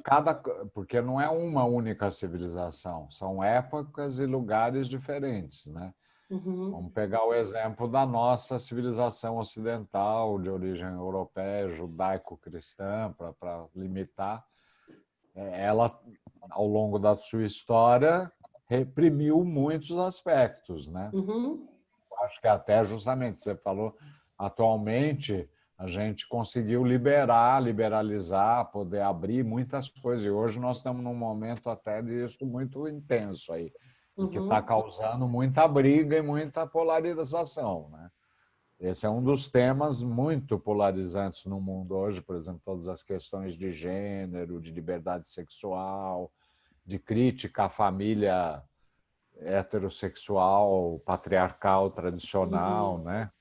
porque não é uma única civilização, são épocas e lugares diferentes, né? Vamos pegar o exemplo da nossa civilização ocidental, de origem europeia, judaico-cristã, para limitar. Ela, ao longo da sua história, reprimiu muitos aspectos, né? Acho que até justamente você falou, atualmente a gente conseguiu liberalizar, poder abrir muitas coisas. E hoje nós estamos num momento até disso muito intenso aí, que está causando muita briga e muita polarização, né? Esse é um dos temas muito polarizantes no mundo hoje, por exemplo, todas as questões de gênero, de liberdade sexual, de crítica à família heterossexual, patriarcal, tradicional, né?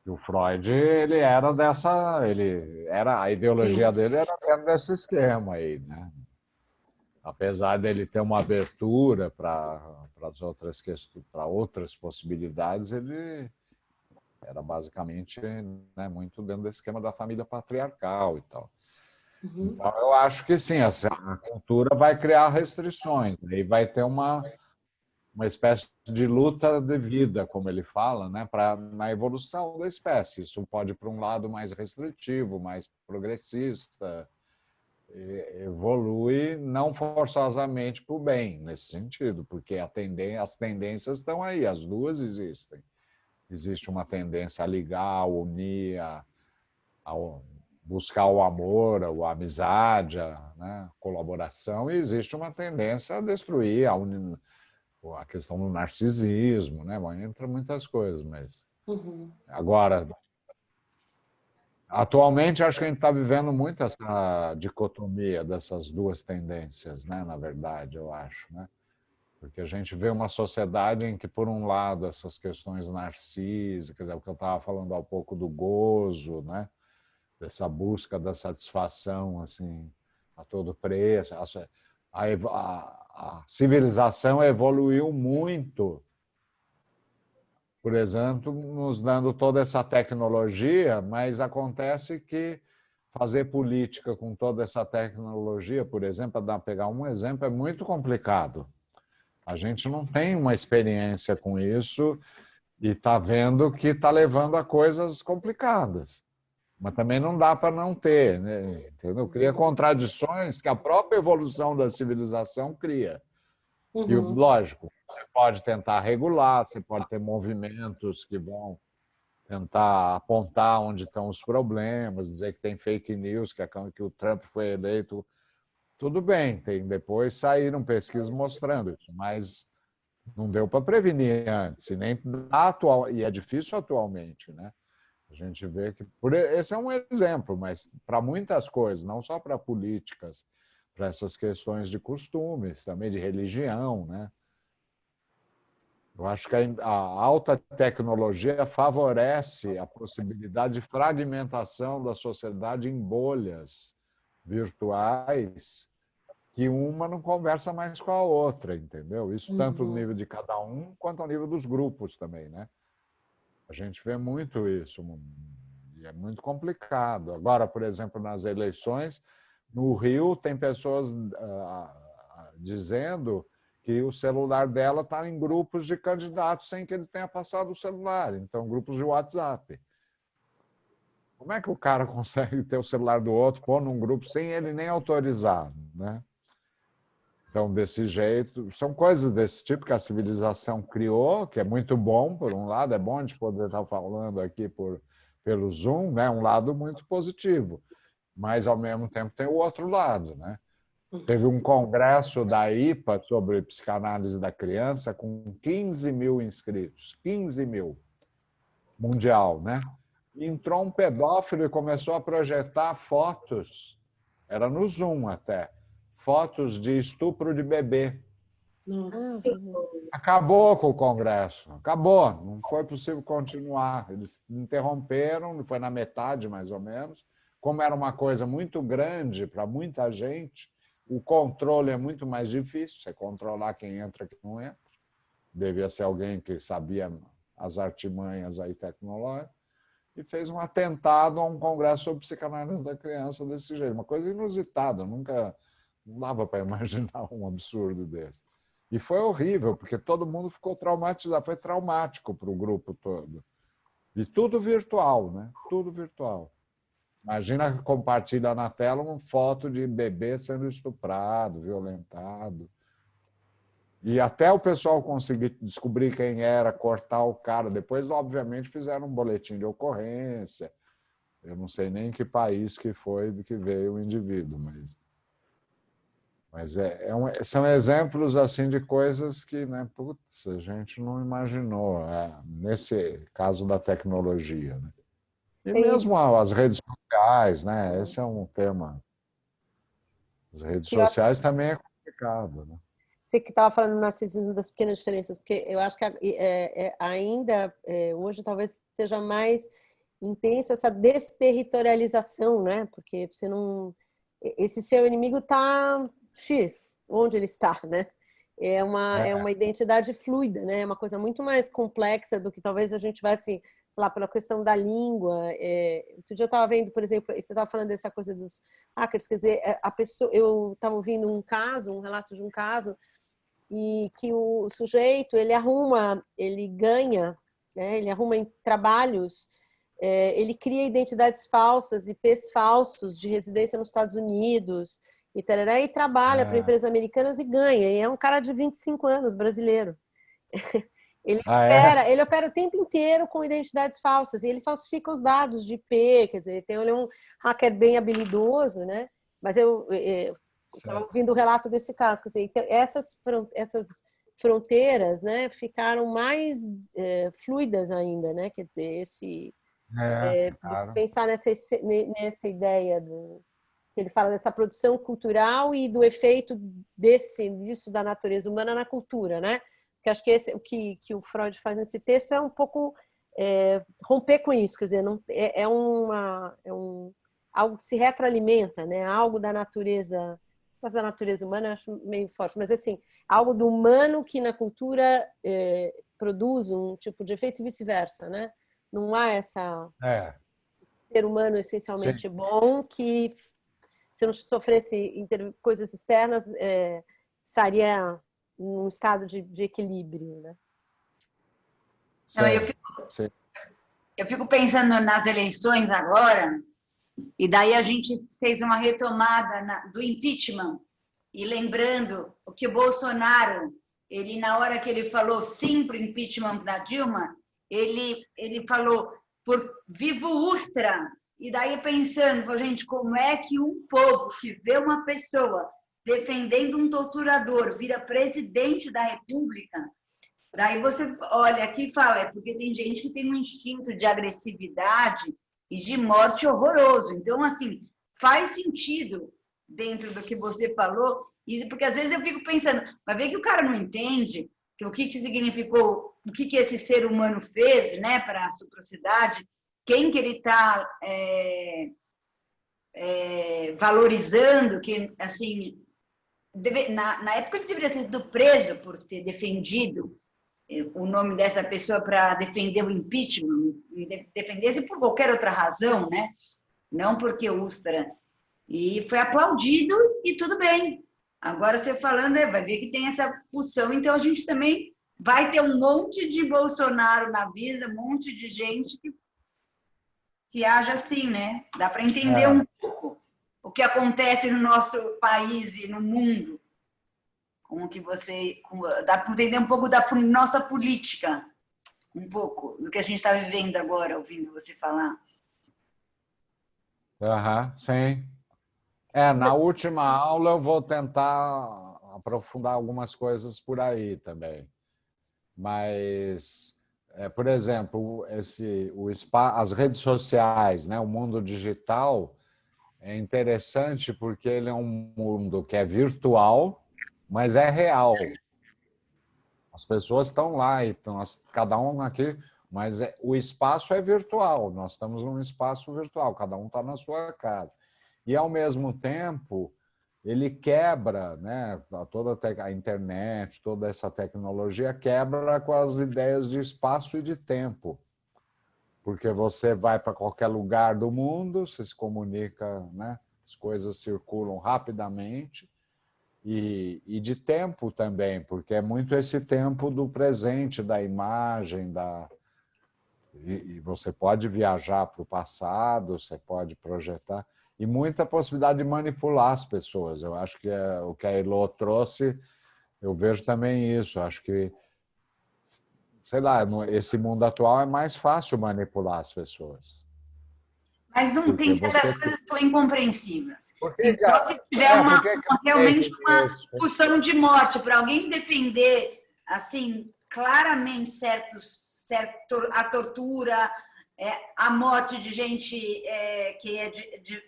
E o Freud, a ideologia dele era dentro desse esquema aí, né? Apesar dele ter uma abertura para as outras questões, para outras possibilidades, ele era basicamente, né, muito dentro do esquema da família patriarcal e tal. Então, eu acho que sim, a cultura vai criar restrições, e vai ter uma espécie de luta de vida, como ele fala, né, na evolução da espécie. Isso pode ir para um lado mais restritivo, mais progressista, evolui não forçosamente para o bem, nesse sentido, porque as tendências estão aí, as duas existem. existe uma tendência a ligar, a unir, a buscar o amor, a amizade, a colaboração, e existe uma tendência a destruir, a questão do narcisismo, né? Entra muitas coisas, mas... Agora, atualmente, acho que a gente está vivendo muito essa dicotomia dessas duas tendências, né? Na verdade, eu acho, né? Porque a gente vê uma sociedade em que, por um lado, essas questões narcísicas, é o que eu estava falando há pouco do gozo, né? Dessa busca da satisfação assim, a todo preço. A civilização evoluiu muito, por exemplo, nos dando toda essa tecnologia, mas acontece que fazer política com toda essa tecnologia, por exemplo, para pegar um exemplo, é muito complicado. A gente não tem uma experiência com isso e está vendo que está levando a coisas complicadas. Mas também não dá para não ter, né? Entendeu? Cria contradições que a própria evolução da civilização cria. E, lógico, você pode tentar regular, você pode ter movimentos que vão tentar apontar onde estão os problemas, dizer que tem fake news, que o Trump foi eleito. Tudo bem, depois saíram pesquisas mostrando isso, mas não deu para prevenir antes, e é difícil atualmente, né? A gente vê que esse é um exemplo, mas para muitas coisas, não só para políticas, para essas questões de costumes, também de religião, né? Eu acho que a alta tecnologia favorece a possibilidade de fragmentação da sociedade em bolhas virtuais que uma não conversa mais com a outra, entendeu? Isso tanto no nível de cada um quanto ao nível dos grupos também, né? A gente vê muito isso, e é muito complicado. Agora, por exemplo, nas eleições, no Rio, tem pessoas dizendo que o celular dela está em grupos de candidatos sem que ele tenha passado o celular, então grupos de WhatsApp. Como é que o cara consegue ter o celular do outro, pôr num grupo sem ele nem autorizar, né? Então, desse jeito, são coisas desse tipo que a civilização criou, que é muito bom, por um lado, é bom a gente poder estar falando aqui pelo Zoom, né? Um lado muito positivo, mas, ao mesmo tempo, tem o outro lado, né? Teve um congresso da IPA sobre psicanálise da criança com 15 mil inscritos, 15 mil, mundial, né? E entrou um pedófilo e começou a projetar fotos, era no Zoom até, fotos de estupro de bebê. Nossa. Acabou com o congresso, acabou, não foi possível continuar. Eles interromperam, foi na metade mais ou menos. Como era uma coisa muito grande para muita gente, o controle é muito mais difícil, você controlar quem entra e quem não entra. Devia ser alguém que sabia as artimanhas aí tecnológicas. E fez um atentado a um congresso sobre psicanálise da criança desse jeito. Uma coisa inusitada, não dava para imaginar um absurdo desse. E foi horrível, porque todo mundo ficou traumatizado, foi traumático para o grupo todo. E tudo virtual, né? Tudo virtual. Imagina compartilhar na tela uma foto de bebê sendo estuprado, violentado. E até o pessoal conseguir descobrir quem era, cortar o cara. Depois, obviamente, fizeram um boletim de ocorrência. Eu não sei nem em que país que foi de que veio o indivíduo, mas são exemplos assim de coisas que, né, putz, a gente não imaginou, nesse caso da tecnologia, né? E mesmo as redes sociais, né? Esse é um tema. As redes sociais também é complicado, né? Você que estava falando do narcisismo das pequenas diferenças, porque eu acho que ainda hoje talvez seja mais intensa essa desterritorialização, né? Porque você não... Esse seu inimigo está X, onde ele está, né? É uma identidade fluida, né? É uma coisa muito mais complexa do que talvez a gente tivesse, sei lá, pela questão da língua. Outro dia eu estava vendo, por exemplo, você estava falando dessa coisa dos hackers, quer dizer, eu estava ouvindo um relato de um caso, e que o sujeito, ele ganha, né? Ele arruma em trabalhos, ele cria identidades falsas, IPs falsos de residência nos Estados Unidos, e trabalha para empresas americanas e ganha. E é um cara de 25 anos, brasileiro. Ele opera o tempo inteiro com identidades falsas, e ele falsifica os dados de IP, quer dizer, ele é um hacker bem habilidoso, né? Mas eu estava ouvindo o relato desse caso, quer dizer, então, essas fronteiras, né, ficaram mais fluidas ainda, né? Quer dizer, claro. pensar nessa ideia que ele fala dessa produção cultural e do efeito disso da natureza humana na cultura, né? Que acho que o que o Freud faz nesse texto é um pouco romper com isso, quer dizer, não, algo que se retroalimenta, né? Algo da natureza, mas da natureza humana eu acho meio forte, mas assim, algo do humano que na cultura produz um tipo de efeito e vice-versa, né? Não há essa ser humano essencialmente bom que, se não sofresse coisas externas, estaria num estado de equilíbrio, né? Não, eu fico pensando nas eleições agora, e daí a gente fez uma retomada do impeachment, e lembrando o que o Bolsonaro, na hora que ele falou sim para o impeachment da Dilma, ele falou por vivo Ustra, e daí pensando, gente, como é que um povo que vê uma pessoa defendendo um torturador vira presidente da República? Daí você olha aqui e fala, porque tem gente que tem um instinto de agressividade e de morte horroroso. Então, assim, faz sentido dentro do que você falou, porque às vezes eu fico pensando, mas vê que o cara não entende o que significou, o que esse ser humano fez, né, para a sociedade, quem que ele está valorizando, que, assim, na época ele deveria ter sido preso por ter defendido o nome dessa pessoa para defender o impeachment, defendesse por qualquer outra razão, né? Não porque Ustra. E foi aplaudido e tudo bem. Agora você falando, vai ver que tem essa pulsão, então a gente também vai ter um monte de Bolsonaro na vida, um monte de gente que age assim, né? Dá para entender um pouco o que acontece no nosso país e no mundo. Dá para entender um pouco da nossa política, um pouco do que a gente está vivendo agora, ouvindo você falar. Sim. Na última aula eu vou tentar aprofundar algumas coisas por aí também. Mas, por exemplo, as redes sociais, né, o mundo digital, é interessante porque ele é um mundo que é virtual, mas é real. As pessoas estão lá, cada um aqui, mas o espaço é virtual. Nós estamos num espaço virtual, cada um está na sua casa. E, ao mesmo tempo, ele quebra, né, toda a internet, toda essa tecnologia quebra com as ideias de espaço e de tempo. Porque você vai para qualquer lugar do mundo, você se comunica, né, as coisas circulam rapidamente, e de tempo também, porque é muito esse tempo do presente, da imagem, e você pode viajar para o passado, você pode projetar, e muita possibilidade de manipular as pessoas. Eu acho que o que a Elo trouxe, eu vejo também isso. Eu acho que, sei lá, esse mundo atual é mais fácil manipular as pessoas. Mas não tem certas coisas que são incompreensíveis. Se tiver realmente uma pulsão de morte para alguém defender assim claramente a tortura, a morte de gente que é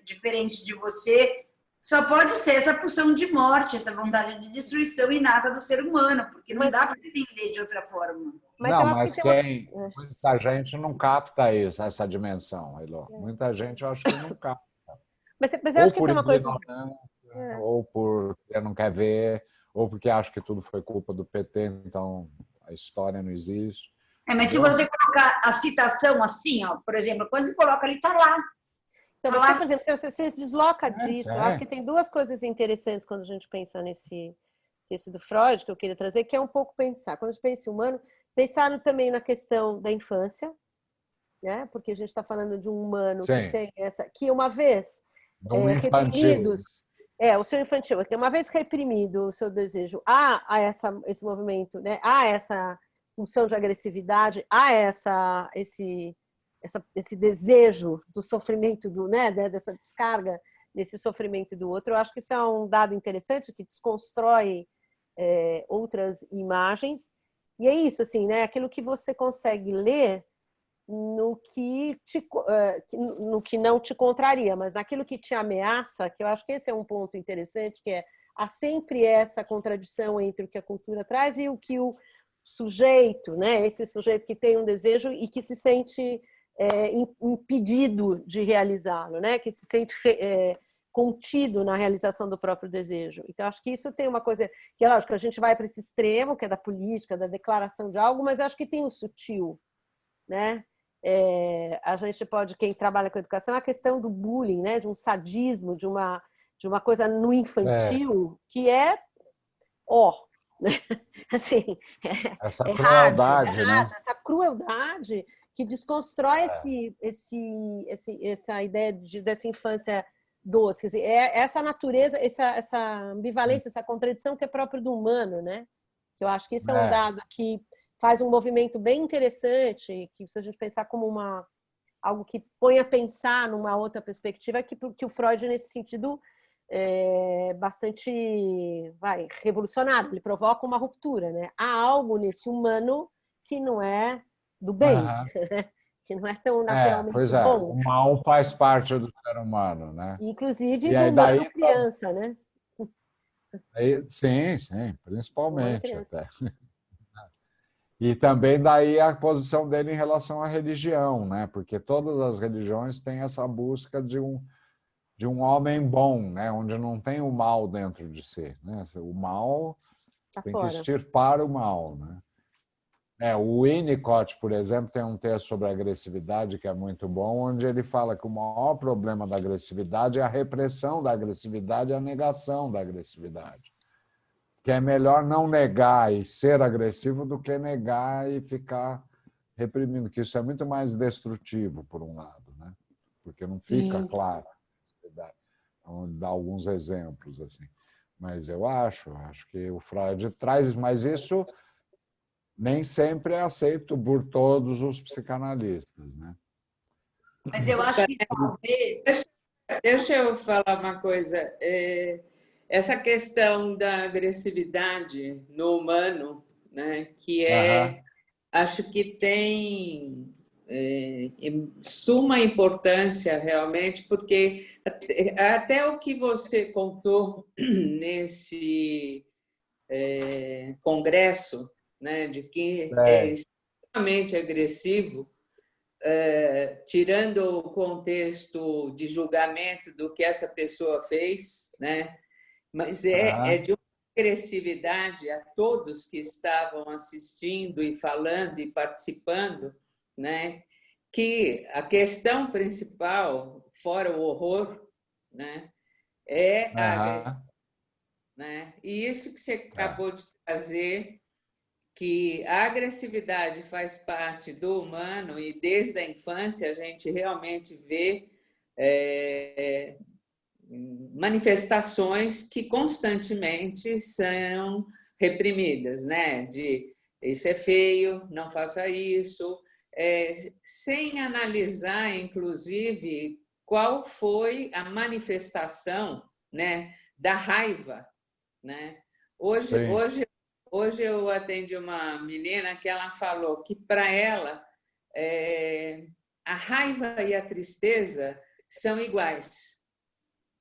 diferente de você, só pode ser essa pulsão de morte, essa vontade de destruição inata do ser humano, porque não dá para entender de outra forma. Mas muita gente não capta isso, essa dimensão, Elo. Muita gente, eu acho que não capta. Mas eu acho que tem uma coisa... Ou porque não quer ver, ou porque acha que tudo foi culpa do PT, então a história não existe. Mas se você colocar a citação assim, ó, por exemplo, quando você coloca ali, está lá. Então, você, por exemplo, se você se desloca disso, eu acho que tem duas coisas interessantes quando a gente pensa nesse texto do Freud, que eu queria trazer, que é um pouco pensar. Quando a gente pensa em humano, pensar também na questão da infância, né? Porque a gente está falando de um humano que tem que uma vez reprimidos, o seu infantil, que uma vez reprimido o seu desejo a esse movimento, né? A essa pulsão de agressividade, há esse desejo do sofrimento, né, dessa descarga desse sofrimento do outro. Eu acho que isso é um dado interessante que desconstrói outras imagens. E é isso, assim, né? Aquilo que você consegue ler no que não te contraria, mas naquilo que te ameaça, que eu acho que esse é um ponto interessante, que há sempre essa contradição entre o que a cultura traz e o que o sujeito, né? Esse sujeito que tem um desejo e que se sente impedido de realizá-lo, né? Que se sente contido na realização do próprio desejo. Então, acho que isso tem uma coisa que, lógico, a gente vai para esse extremo, que é da política, da declaração de algo, mas acho que tem o sutil, né? A gente pode, quem trabalha com educação, a questão do bullying, né? De um sadismo, de uma coisa no infantil que né? Assim, essa crueldade, né? Essa crueldade que desconstrói essa ideia dessa infância doce. Quer dizer, essa natureza, essa ambivalência, essa contradição que é próprio do humano, né? Que eu acho que isso é um dado que faz um movimento bem interessante, que se a gente pensar como algo que põe a pensar numa outra perspectiva, que o Freud, nesse sentido, é bastante revolucionário. Ele provoca uma ruptura, né? Há algo nesse humano que não é do bem, que não é tão naturalmente bom. O mal faz parte do ser humano, né? Inclusive do humano criança, né? Sim, principalmente até. E também daí a posição dele em relação à religião, né? Porque todas as religiões têm essa busca de um homem bom, né? Onde não tem o mal dentro de si, né? O mal tem que extirpar o mal, né? O Winnicott, por exemplo, tem um texto sobre agressividade que é muito bom, onde ele fala que o maior problema da agressividade é a repressão da agressividade e a negação da agressividade. Que é melhor não negar e ser agressivo do que negar e ficar reprimindo, que isso é muito mais destrutivo, por um lado, né? Porque não fica claro a agressividade. Vamos dar alguns exemplos, assim. Mas eu acho que o Freud traz, mas isso nem sempre é aceito por todos os psicanalistas, né? Mas eu acho que talvez... Deixa eu falar uma coisa. Essa questão da agressividade no humano, né, que acho que tem suma importância realmente, porque até o que você contou nesse congresso, né, de que é extremamente agressivo, tirando o contexto de julgamento do que essa pessoa fez, né, mas é de uma agressividade a todos que estavam assistindo e falando e participando, né, que a questão principal, fora o horror, né, é a agressividade, né? E isso que você acabou de trazer, que a agressividade faz parte do humano e desde a infância a gente realmente vê manifestações que constantemente são reprimidas, né? De isso é feio, não faça isso, sem analisar, inclusive, qual foi a manifestação, né, da raiva, né? Hoje eu atendi uma menina que ela falou que, para ela, a raiva e a tristeza são iguais.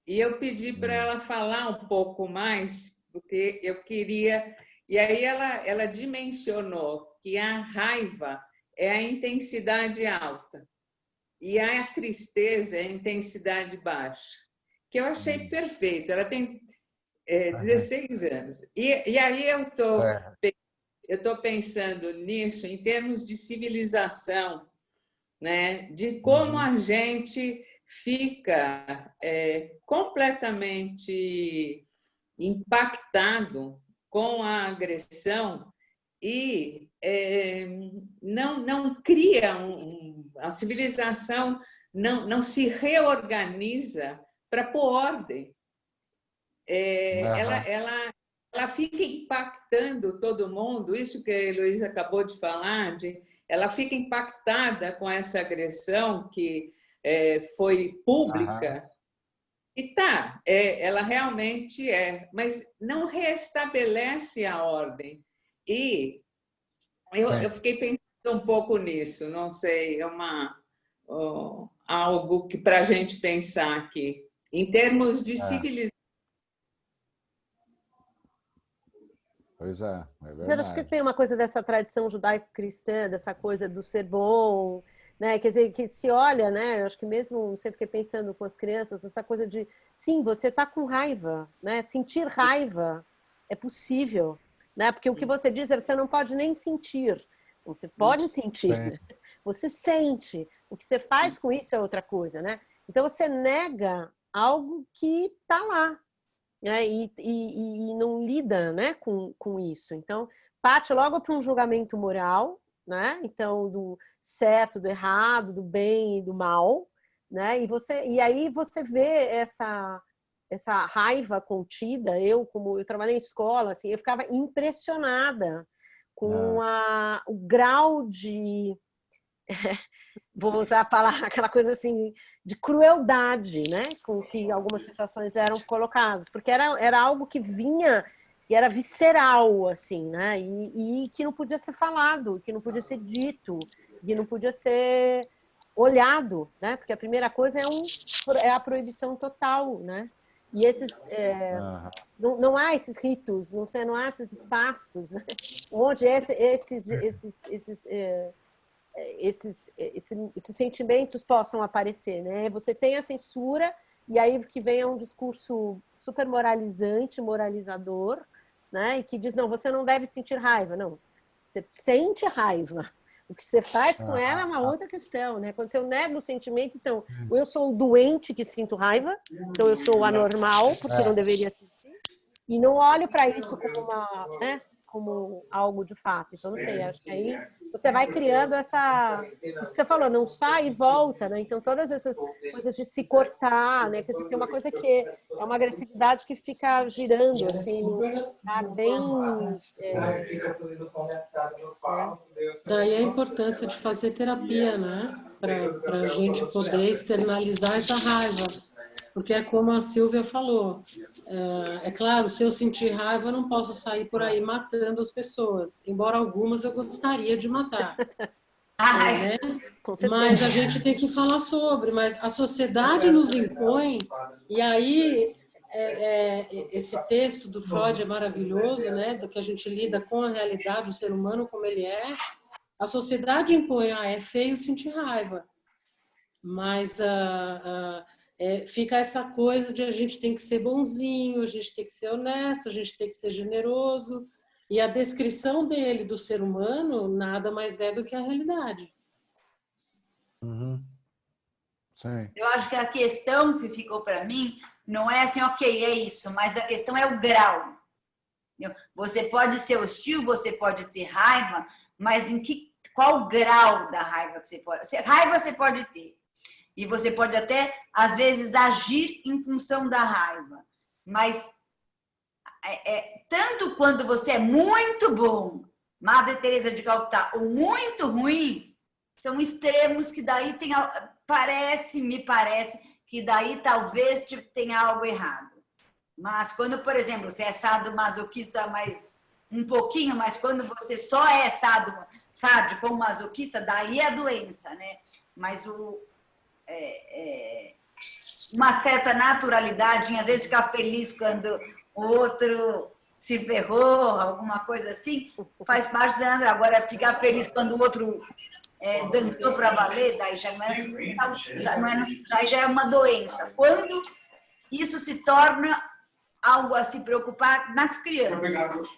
E eu pedi para ela falar um pouco mais, porque eu queria... E aí ela dimensionou que a raiva é a intensidade alta e a tristeza é a intensidade baixa, que eu achei perfeito. Ela tem 16 anos. E aí eu estou pensando nisso em termos de civilização, né? De como a gente fica completamente impactado com a agressão e não cria a civilização não se reorganiza para pôr ordem. ela fica impactando todo mundo, isso que a Heloísa acabou de falar, ela fica impactada com essa agressão que foi pública. E ela realmente mas não restabelece a ordem. E eu fiquei pensando um pouco nisso, não sei, algo que para a gente pensar aqui. Em termos de civilização. Pois é Mas eu acho que tem uma coisa dessa tradição judaico-cristã, dessa coisa do ser bom, né? Quer dizer, que se olha, né? Eu acho que mesmo, sempre fiquei pensando com as crianças, essa coisa de, sim, você está com raiva, né? Sentir raiva é possível, né? Porque o que você diz é você não pode nem sentir. Você pode sentir, né? Você sente. O que você faz com isso é outra coisa, né? Então você nega algo que está lá, né? E não lida, né, com isso. Então, parte logo para um julgamento moral, né? Então, do certo, do errado, do bem e do mal, né? E aí você vê essa raiva contida. Eu trabalhei em escola, assim, eu ficava impressionada com o grau de vou usar a palavra, aquela coisa assim, de crueldade, né? Com que algumas situações eram colocadas, porque era algo que vinha e era visceral, assim, né? E que não podia ser falado, que não podia ser dito, que não podia ser olhado, né? Porque a primeira coisa é a proibição total, né? E não há esses ritos, não há esses espaços, né? Onde esses sentimentos possam aparecer, né? Você tem a censura e aí que vem um discurso super moralizante, moralizador, né? E que diz, não, você não deve sentir raiva. Não, você sente raiva. O que você faz com ela é uma outra questão, né? Quando eu nego o sentimento, então, eu sou o doente que sinto raiva, então eu sou o anormal, porque não deveria sentir, e não olho para isso né? Como algo de fato. Então, não sei, acho que aí você vai criando isso que você falou, não sai e volta, né? Então, todas essas coisas de se cortar, né? Quer dizer, tem uma coisa que é uma agressividade que fica girando, assim, tá bem... Daí a importância de fazer terapia, né? Para a gente poder externalizar essa raiva. Porque é como a Silvia falou, é claro, se eu sentir raiva, eu não posso sair por aí matando as pessoas, embora algumas eu gostaria de matar. Né? Mas a gente tem que falar sobre, mas a sociedade nos impõe, e aí esse texto do Freud é maravilhoso, né? Do que a gente lida com a realidade, o ser humano como ele é. A sociedade impõe, é feio sentir raiva, mas fica essa coisa de a gente tem que ser bonzinho, a gente tem que ser honesto, a gente tem que ser generoso, e a descrição dele do ser humano nada mais é do que a realidade. Sim. Eu acho que a questão que ficou para mim não é assim, ok, é isso, mas a questão é o grau. Você pode ser hostil, você pode ter raiva, mas qual grau da raiva que você pode... Raiva você pode ter. E você pode até, às vezes, agir em função da raiva. Mas tanto quando você é muito bom, Madre Teresa de Calcutá, ou muito ruim, são extremos que daí me parece que daí talvez tenha algo errado. Mas quando, por exemplo, você é sadomasoquista, mas um pouquinho, mas quando você só é sádico ou masoquista, daí é a doença, né? Mas uma certa naturalidade, às vezes ficar feliz quando o outro se ferrou, alguma coisa assim, faz parte da natureza. Agora, ficar feliz quando o outro dançou para valer, daí já não daí já é uma doença. Quando isso se torna algo a se preocupar nas crianças.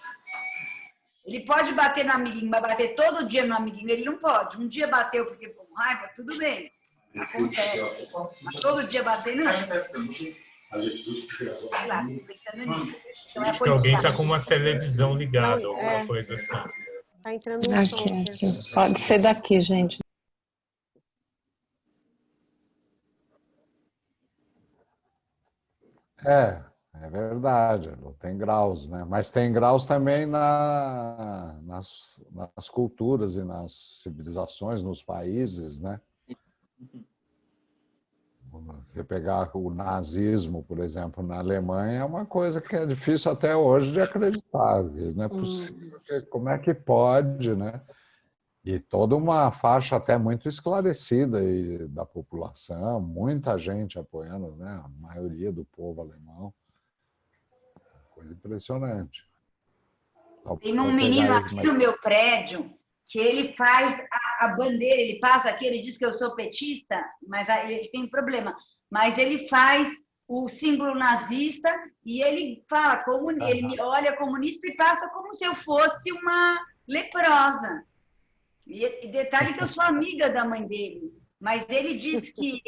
Ele pode bater no amiguinho, mas bater todo dia no amiguinho, ele não pode. Um dia bateu porque com raiva, tudo bem. Acontece. Mas todo dia bater, não. Sei lá, pensando nisso. Então, acho que alguém está com uma televisão ligada, alguma coisa assim. Está entrando um som. Aqui. Pode ser daqui, gente. É verdade, tem graus, né? Mas tem graus também nas culturas e nas civilizações, nos países, né? Você pegar o nazismo, por exemplo, na Alemanha, é uma coisa que é difícil até hoje de acreditar. Não é possível. Como é que pode, né? E toda uma faixa até muito esclarecida aí da população, muita gente apoiando, né? A maioria do povo alemão. Coisa impressionante. Tem um menino aqui no meu prédio que ele faz a bandeira, ele passa aqui, ele diz que eu sou petista, mas ele tem problema. Mas ele faz o símbolo nazista e ele fala, ele me olha comunista e passa como se eu fosse uma leprosa. E detalhe que eu sou amiga da mãe dele, mas ele diz que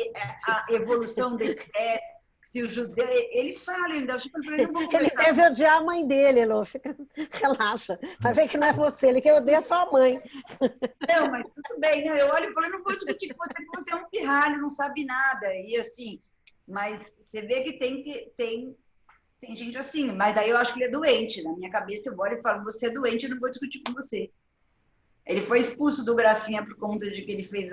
a evolução da espécie, se o judeu... Ele fala, ainda acho que ele deve odiar a mãe dele, Elô. Relaxa. Vai ver que não é você, ele quer odiar sua mãe. Não, mas tudo bem. Não, eu olho e falo, eu não vou discutir com você, porque você é um pirralho, não sabe nada. E assim, mas você vê que tem gente assim, mas daí eu acho que ele é doente. Na minha cabeça eu olho e falo, você é doente, eu não vou discutir com você. Ele foi expulso do Gracinha por conta de que ele fez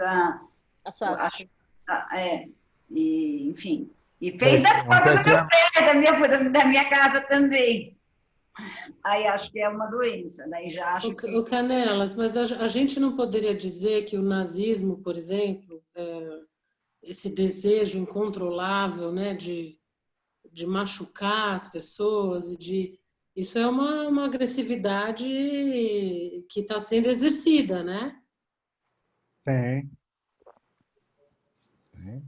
enfim... E fez da porta do meu prédio, da minha casa também. Aí acho que é uma doença. Daí já acho que... O Canelas, mas a gente não poderia dizer que o nazismo, por exemplo, esse desejo incontrolável, né, de machucar as pessoas, isso é uma agressividade que está sendo exercida, né? Sim. Sim.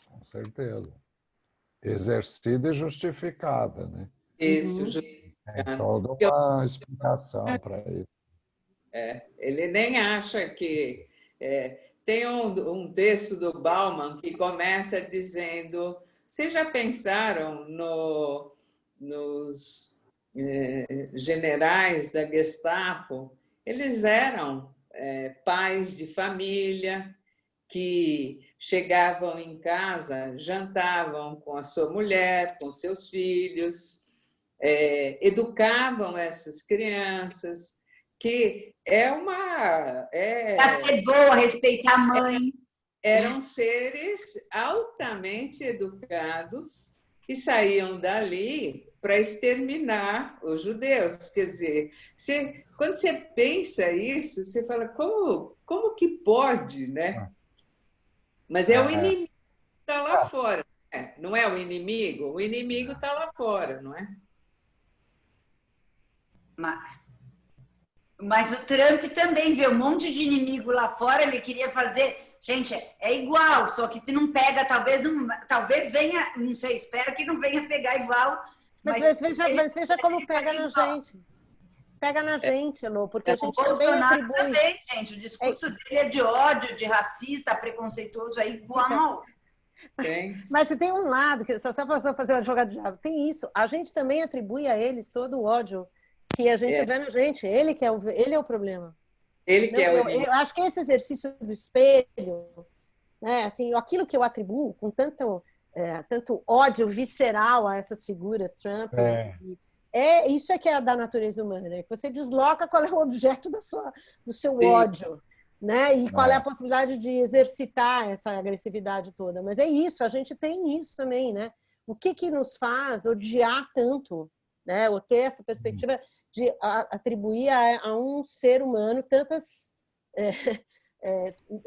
Com certeza. Exercida e justificada, né? Isso, tem toda uma explicação para isso. Ele nem acha que... tem um texto do Bauman que começa dizendo: vocês já pensaram nos generais da Gestapo? Eles eram pais de família, que chegavam em casa, jantavam com a sua mulher, com seus filhos, educavam essas crianças, que para ser boa, respeitar a mãe. Eram seres altamente educados e saíam dali para exterminar os judeus. Quer dizer, quando você pensa isso, você fala, como que pode, né? Mas é o inimigo que está lá fora. Não é o inimigo está lá fora, não é? Mas o Trump também vê um monte de inimigo lá fora, ele queria fazer... Gente, é igual, só que não pega, talvez venha, não sei, espero que não venha pegar igual. Mas veja como pega na gente. Pega na gente, Elô, porque a gente também atribui... também, gente, o discurso dele é de ódio, de racista, preconceituoso, é igual. Mas tem um lado, que só para fazer uma jogada de diabo, tem isso, a gente também atribui a eles todo o ódio que a gente vê na gente, ele é o problema. Eu acho que esse exercício do espelho, né, assim, aquilo que eu atribuo com tanto ódio visceral a essas figuras, Trump, isso é que é da natureza humana, né? Que você desloca qual é o objeto do seu ódio, né? E qual é a possibilidade de exercitar essa agressividade toda. Mas é isso, a gente tem isso também, né? O que nos faz odiar tanto, né? Ou ter essa perspectiva de atribuir a um ser humano tantas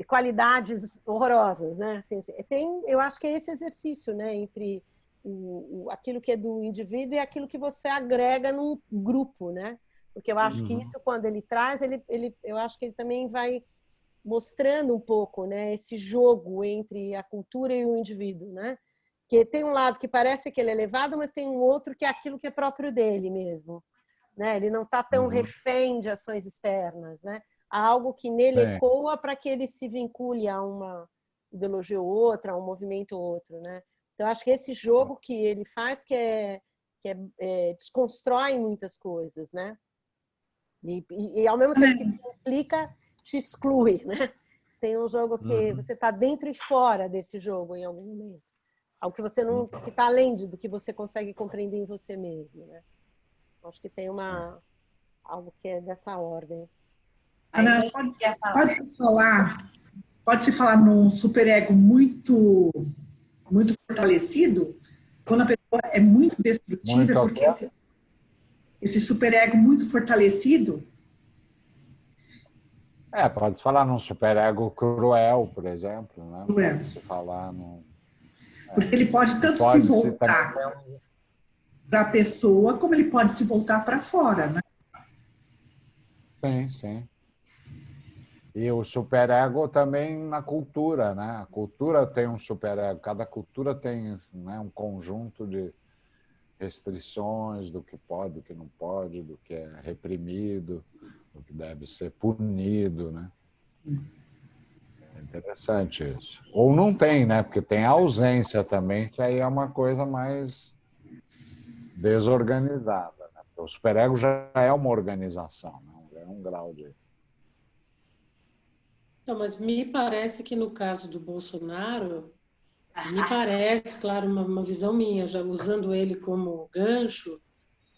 qualidades horrorosas, né? Assim, eu acho que é esse exercício, né? Entre aquilo que é do indivíduo e aquilo que você agrega num grupo, né? Porque eu acho que isso, quando ele traz, eu acho que ele também vai mostrando um pouco, né? Esse jogo entre a cultura e o indivíduo, né? Que tem um lado que parece que ele é elevado, mas tem um outro que é aquilo que é próprio dele mesmo, né? Ele não está tão refém de ações externas, né? Há algo que nele ecoa para que ele se vincule a uma ideologia ou outra, a um movimento ou outro, né? Então, acho que esse jogo que ele faz que desconstrói muitas coisas, né? E ao mesmo tempo que te implica, te exclui, né? Tem um jogo que você está dentro e fora desse jogo em algum momento. algo que você não, que está além do que você consegue compreender em você mesmo, né? Acho que tem algo que é dessa ordem. Ana, pode-se falar num superego muito fortalecido, quando a pessoa é muito destrutiva, porque esse superego muito fortalecido. Pode-se falar num superego cruel, por exemplo, né? Cruel. Pode-se falar porque ele pode tanto se voltar para a pessoa, como ele pode se voltar para fora, né? Sim, sim. E o superego também na cultura, né? A cultura tem um superego, cada cultura tem, né, um conjunto de restrições do que pode, do que não pode, do que é reprimido, do que deve ser punido, né? É interessante isso. Ou não tem, né? Porque tem a ausência também, que aí é uma coisa mais desorganizada, né? O superego já é uma organização, né? É um grau de... Não, mas me parece que no caso do Bolsonaro, me parece, claro, uma visão minha, já usando ele como gancho,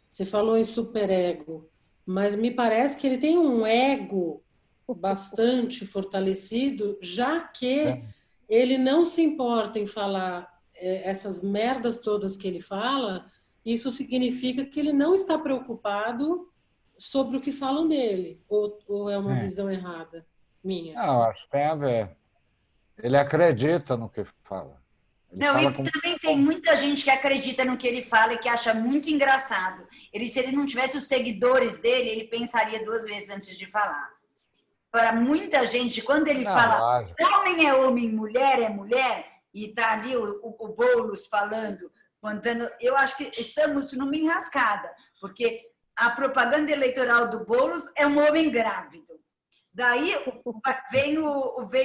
você falou em superego, mas me parece que ele tem um ego bastante fortalecido, já que ele não se importa em falar essas merdas todas que ele fala, isso significa que ele não está preocupado sobre o que falam dele, ou é uma visão errada minha? Não, acho que tem a ver. Ele acredita no que fala. Não, e também tem muita gente que acredita no que ele fala e que acha muito engraçado. Se ele não tivesse os seguidores dele, ele pensaria 2 vezes antes de falar. Para muita gente, quando ele fala homem é homem, mulher é mulher, e está ali o Boulos falando, contando, eu acho que estamos numa enrascada, porque a propaganda eleitoral do Boulos é um homem grávido. Daí vem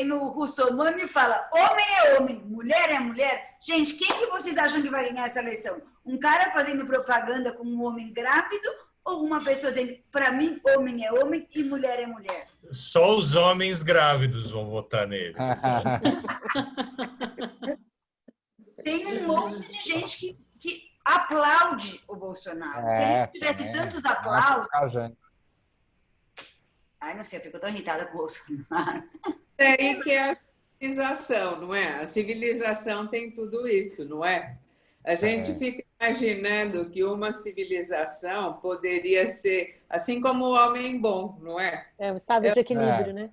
no Russomano e fala, homem é homem, mulher é mulher. Gente, quem que vocês acham que vai ganhar essa eleição? Um cara fazendo propaganda com um homem grávido ou uma pessoa dizendo, para mim, homem é homem e mulher é mulher? Só os homens grávidos vão votar nele. Tem um monte de gente que aplaude o Bolsonaro. Se ele tivesse tantos aplausos... Ai, não sei, eu fico tão irritada com o Bolsonaro. É aí que é a civilização, não é? A civilização tem tudo isso, não é? A gente fica imaginando que uma civilização poderia ser assim como o homem bom, não é? É um estado de equilíbrio, né?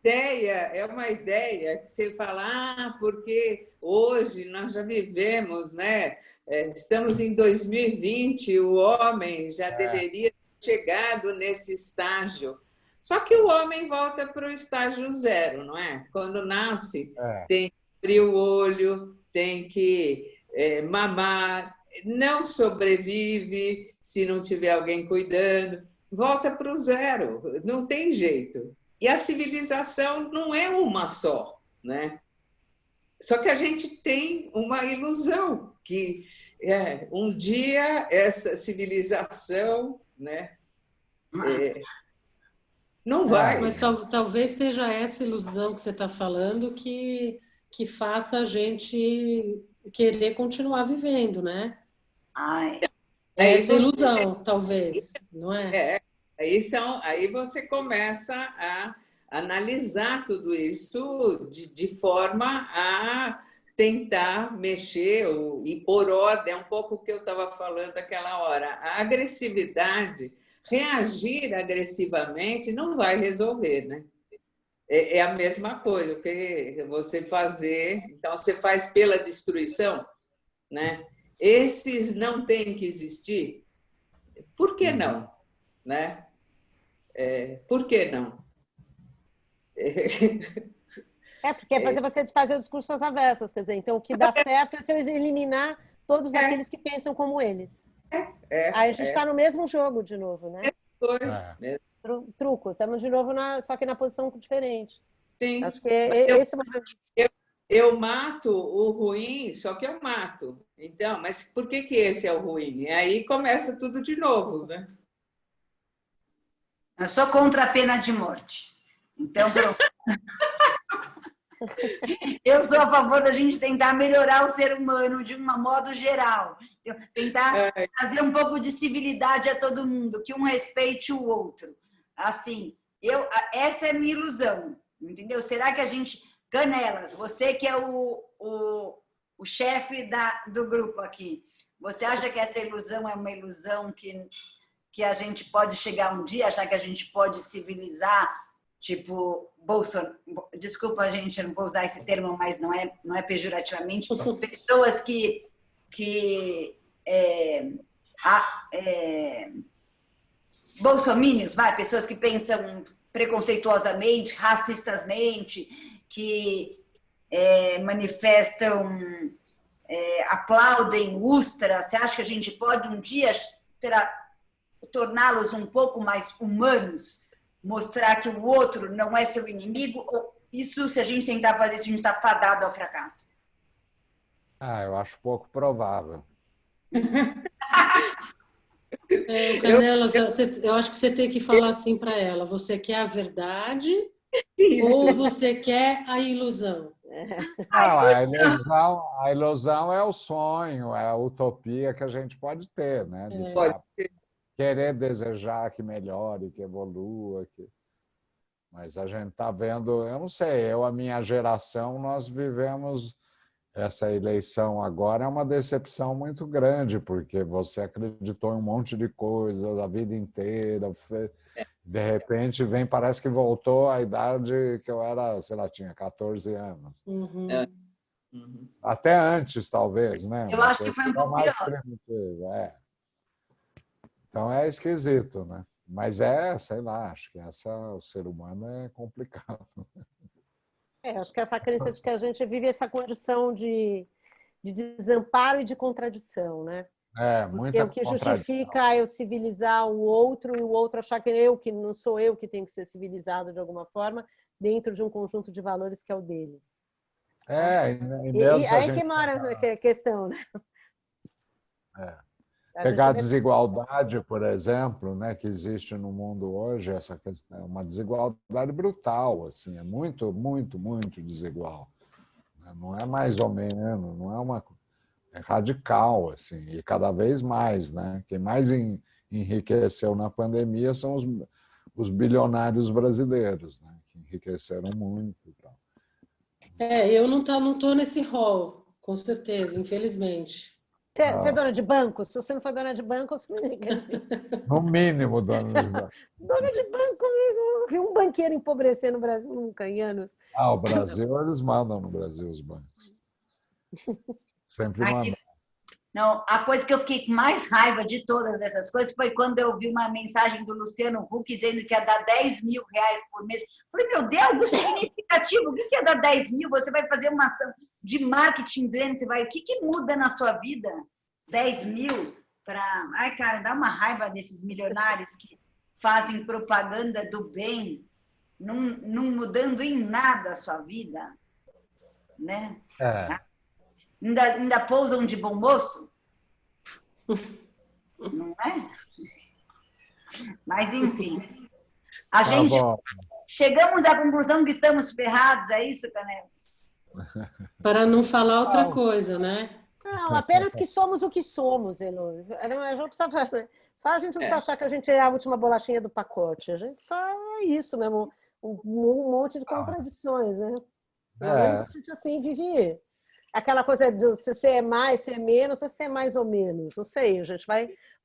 É uma ideia que você fala, porque hoje nós já vivemos, né? Estamos em 2020, o homem já deveria ter chegado nesse estágio. Só que o homem volta para o estágio 0, não é? Quando nasce, tem que abrir o olho, tem que mamar, não sobrevive se não tiver alguém cuidando, volta para o 0, não tem jeito. E a civilização não é uma só, né? Só que a gente tem uma ilusão que um dia essa civilização, né? Não vai. Mas talvez seja essa ilusão que você está falando que faça a gente querer continuar vivendo, né? Essa ilusão, talvez, não é? Aí você começa a analisar tudo isso de forma a tentar mexer e pôr ordem, é um pouco o que eu estava falando aquela hora. A agressividade, reagir agressivamente não vai resolver, né? É a mesma coisa, o que você fazer, então você faz pela destruição, né? Esses não têm que existir. Por que não? Né? Por que não? Porque fazer você desfazer discursos avessas, quer dizer, então o que dá certo é se eu eliminar todos aqueles que pensam como eles. Aí a gente está no mesmo jogo de novo, né? Truco, estamos de novo só que na posição diferente. Sim. Acho que esse eu mato o ruim, só que eu mato. Então, mas por que esse é o ruim? E aí começa tudo de novo, né? Eu sou contra a pena de morte. Então, Eu sou a favor da gente tentar melhorar o ser humano de um modo geral. Tentar trazer um pouco de civilidade a todo mundo, que um respeite o outro. Assim, essa é a minha ilusão, entendeu? Será que a gente... Canelas, você que é o chefe do grupo aqui, você acha que essa ilusão é uma ilusão que a gente pode chegar um dia, achar que a gente pode civilizar, tipo, desculpa, gente, eu não vou usar esse termo, mas não é pejorativamente, pessoas bolsominions, pessoas que pensam preconceituosamente, racistasmente, que manifestam, aplaudem Ustra. Você acha que a gente pode um dia torná-los um pouco mais humanos? Mostrar que o outro não é seu inimigo? Ou isso, se a gente tentar fazer isso, a gente está fadado ao fracasso? Eu acho pouco provável. Canelas, eu acho que você tem que falar assim para ela. Você quer a verdade ou você quer a ilusão? A ilusão é o sonho, é a utopia que a gente pode ter, né? De querer desejar que melhore, que evolua. Mas a gente está vendo, eu não sei, a minha geração, nós vivemos essa eleição agora, é uma decepção muito grande, porque você acreditou em um monte de coisas a vida inteira, de repente parece que voltou à idade que eu era, sei lá, tinha 14 anos. Uhum. Até antes, talvez, né? Eu acho que foi um pouco mais pior. primitivo, Então é esquisito, né? Mas sei lá, acho que o ser humano é complicado. Acho que essa crença de que a gente vive essa condição de desamparo e de contradição, né? Muita o que justifica eu civilizar o outro e o outro achar que não sou eu que tenho que ser civilizado de alguma forma dentro de um conjunto de valores que é o dele. E aí que mora a questão, né? Pegar a desigualdade, por exemplo, né, que existe no mundo hoje, essa questão é uma desigualdade brutal, assim, é muito, muito, muito desigual. Não é mais ou menos, não é radical, assim, e cada vez mais, né? Quem mais enriqueceu na pandemia são os bilionários brasileiros, né, que enriqueceram muito e tal. Eu não tô nesse rol, com certeza, infelizmente. Você é dona de banco? Se você não for dona de banco, você me liga assim. No mínimo, dona de banco. Dona de banco, eu vi um banqueiro empobrecer no Brasil nunca, em anos. O Brasil, eles mandam no Brasil os bancos. Sempre mandam. Não, a coisa que eu fiquei com mais raiva de todas essas coisas foi quando eu vi uma mensagem do Luciano Huck dizendo que ia dar 10 mil reais por mês. Falei, meu Deus, do significativo, o que é dar 10 mil? Você vai fazer uma ação de marketing dizendo o que muda na sua vida? 10 mil para... Ai, cara, dá uma raiva desses milionários que fazem propaganda do bem, não mudando em nada a sua vida, né? Ainda pousam de bom moço? Não é? Mas, enfim. A gente... Chegamos à conclusão que estamos ferrados, é isso, Canelas? Para não falar outra coisa, né? Não, apenas que somos o que somos, Elo. Só a gente não precisa achar que a gente é a última bolachinha do pacote. A gente só é isso mesmo, um monte de contradições, né? Pelo menos a gente assim vive aquela coisa de se você é mais, se é menos, se você é mais ou menos. Não sei, a gente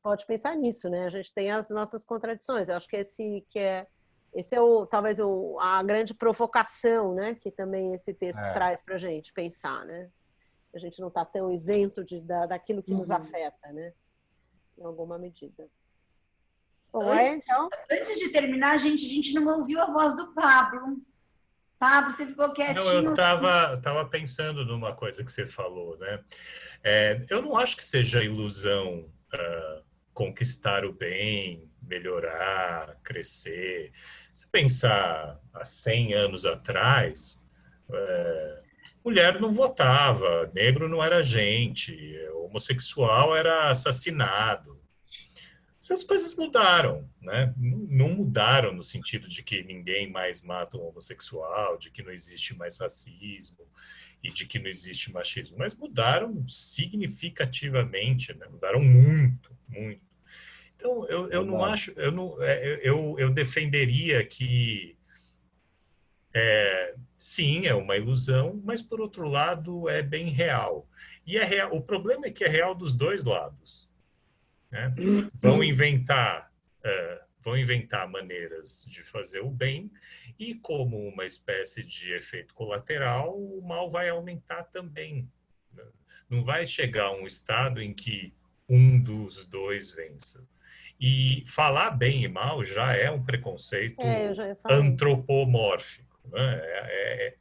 pode pensar nisso, né? A gente tem as nossas contradições. Eu acho que esse é talvez a grande provocação, né? Que também esse texto traz para a gente pensar, né? A gente não está tão isento daquilo que nos afeta, né? Em alguma medida. Bom, então... Antes de terminar, a gente não ouviu a voz do Pablo. Pablo, você ficou quietinho. Não, eu estava pensando numa coisa que você falou, né? Eu não acho que seja ilusão conquistar o bem, melhorar, crescer. Se pensar há 100 anos atrás, mulher não votava, negro não era gente, homossexual era assassinado. Essas coisas mudaram, né? Não mudaram no sentido de que ninguém mais mata um homossexual, de que não existe mais racismo e de que não existe machismo, mas mudaram significativamente, né? Mudaram muito, muito. Então, eu não acho, eu defenderia que sim, é uma ilusão, mas por outro lado é bem real. E é real, o problema é que é real dos dois lados, né? Vão inventar maneiras de fazer o bem e, como uma espécie de efeito colateral, o mal vai aumentar também. Não vai chegar a um estado em que um dos dois vença. E falar bem e mal já é um preconceito antropomórfico. Né?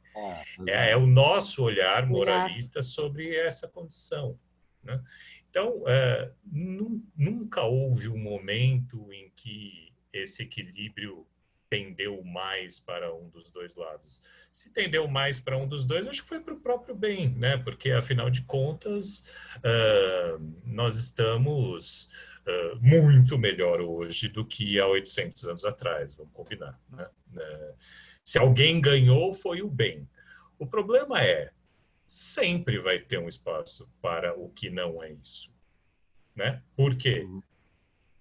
É o nosso olhar moralista sobre essa condição. Né? Então, nunca houve um momento em que esse equilíbrio tendeu mais para um dos dois lados. Se tendeu mais para um dos dois, acho que foi para o próprio bem, né? Porque, afinal de contas, nós estamos muito melhor hoje do que há 800 anos atrás, vamos combinar. Né? Se alguém ganhou, foi o bem. O problema sempre vai ter um espaço para o que não é isso. Né? Por quê?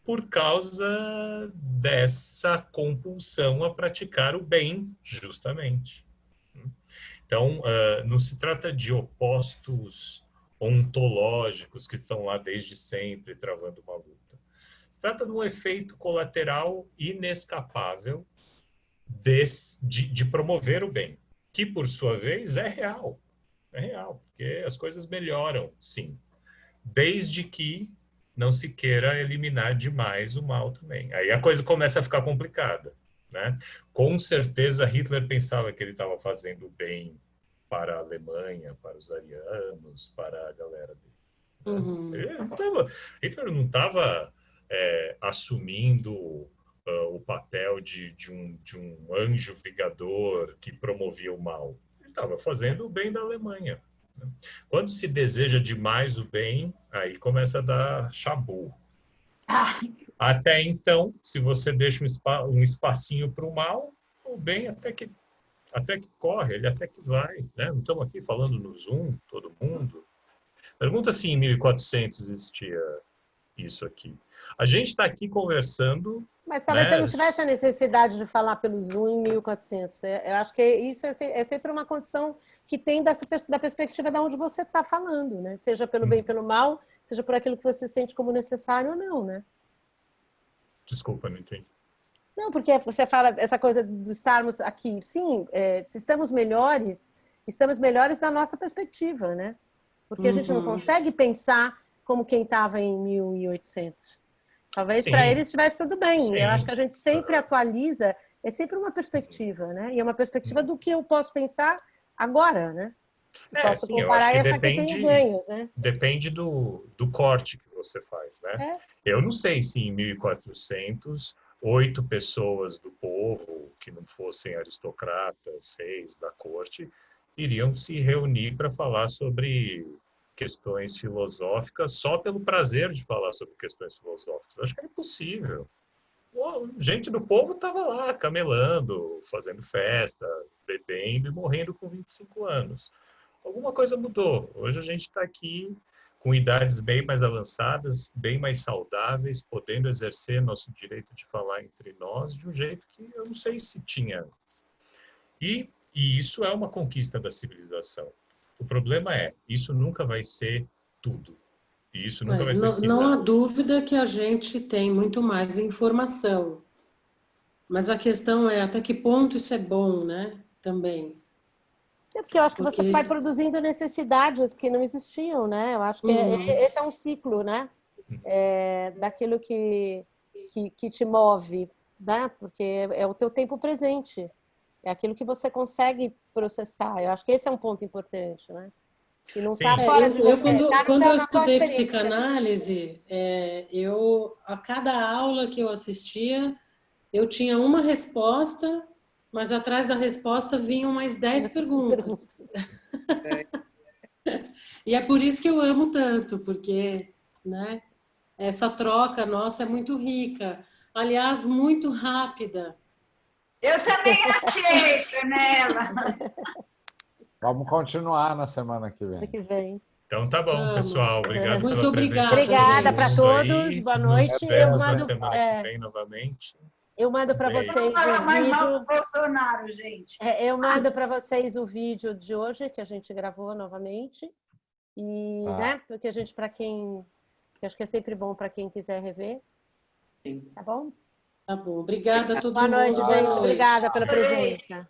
Por causa dessa compulsão a praticar o bem, justamente. Então, não se trata de opostos ontológicos que estão lá desde sempre travando uma luta. Se trata de um efeito colateral inescapável de promover o bem, que, por sua vez, é real. É real, porque as coisas melhoram, sim. Desde que não se queira eliminar demais o mal também. Aí a coisa começa a ficar complicada. Né? Com certeza, Hitler pensava que ele estava fazendo bem para a Alemanha, para os arianos, para a galera dele. Hitler não estava assumindo o papel de um anjo vingador que promovia o mal. Ele estava fazendo o bem da Alemanha. Quando se deseja demais o bem, aí começa a dar chabu. Até então, se você deixa um espacinho para o mal, o bem até que corre, ele até que vai. Né? Não estamos aqui falando no Zoom, todo mundo. Pergunta se em 1400 existia isso aqui. A gente está aqui conversando... Mas talvez você não tivesse a necessidade de falar pelo Zoom em 1400. Eu acho que isso é sempre uma condição que tem da perspectiva de onde você está falando, né? Seja pelo bem e pelo mal, seja por aquilo que você sente como necessário ou não, né? Desculpa, não entendi. Não, porque você fala essa coisa de estarmos aqui. Sim, se estamos melhores da nossa perspectiva, né? Porque a gente não consegue pensar como quem estava em 1800. Talvez para eles estivesse tudo bem. Sim. Eu acho que a gente sempre atualiza, é sempre uma perspectiva, né? E é uma perspectiva do que eu posso pensar agora, né? Posso comparar e achar que tem ganhos, né? Depende do corte que você faz, né? Eu não sei se em 1400, 8 pessoas do povo, que não fossem aristocratas, reis da corte, iriam se reunir para falar sobre questões filosóficas só pelo prazer de falar sobre questões filosóficas. Acho que é impossível. Gente do povo estava lá camelando, fazendo festa, bebendo e morrendo com 25 anos. Alguma coisa mudou. Hoje a gente está aqui com idades bem mais avançadas, bem mais saudáveis, podendo exercer nosso direito de falar entre nós de um jeito que eu não sei se tinha antes. E isso é uma conquista da civilização. O problema isso nunca vai ser tudo. E isso nunca vai ser não há dúvida que a gente tem muito mais informação. Mas a questão é até que ponto isso é bom, né? Também. Porque eu acho que você vai produzindo necessidades que não existiam, né? Eu acho que esse é um ciclo, né? Daquilo que te move, né? Porque é o teu tempo presente. É aquilo que você consegue processar. Eu acho que esse é um ponto importante, né? Que não está fora de você. Quando eu estudei psicanálise, a cada aula que eu assistia, eu tinha uma resposta, mas atrás da resposta vinham mais 10 perguntas. E é por isso que eu amo tanto, porque, né? Essa troca nossa é muito rica. Aliás, muito rápida. Eu também achei, Canela. Vamos continuar na semana que vem. Então tá bom, pessoal. Obrigado muito pela presença. Obrigada para todos. Boa noite. Eu mando na semana que vem novamente. Eu mando para vocês o vídeo. Bolsonaro, gente. Eu mando para vocês o vídeo de hoje que a gente gravou novamente e, né? Porque a gente que acho que é sempre bom para quem quiser rever. Sim. Tá bom? Tá bom. Obrigada a todo mundo. Boa noite, gente. Obrigada pela presença.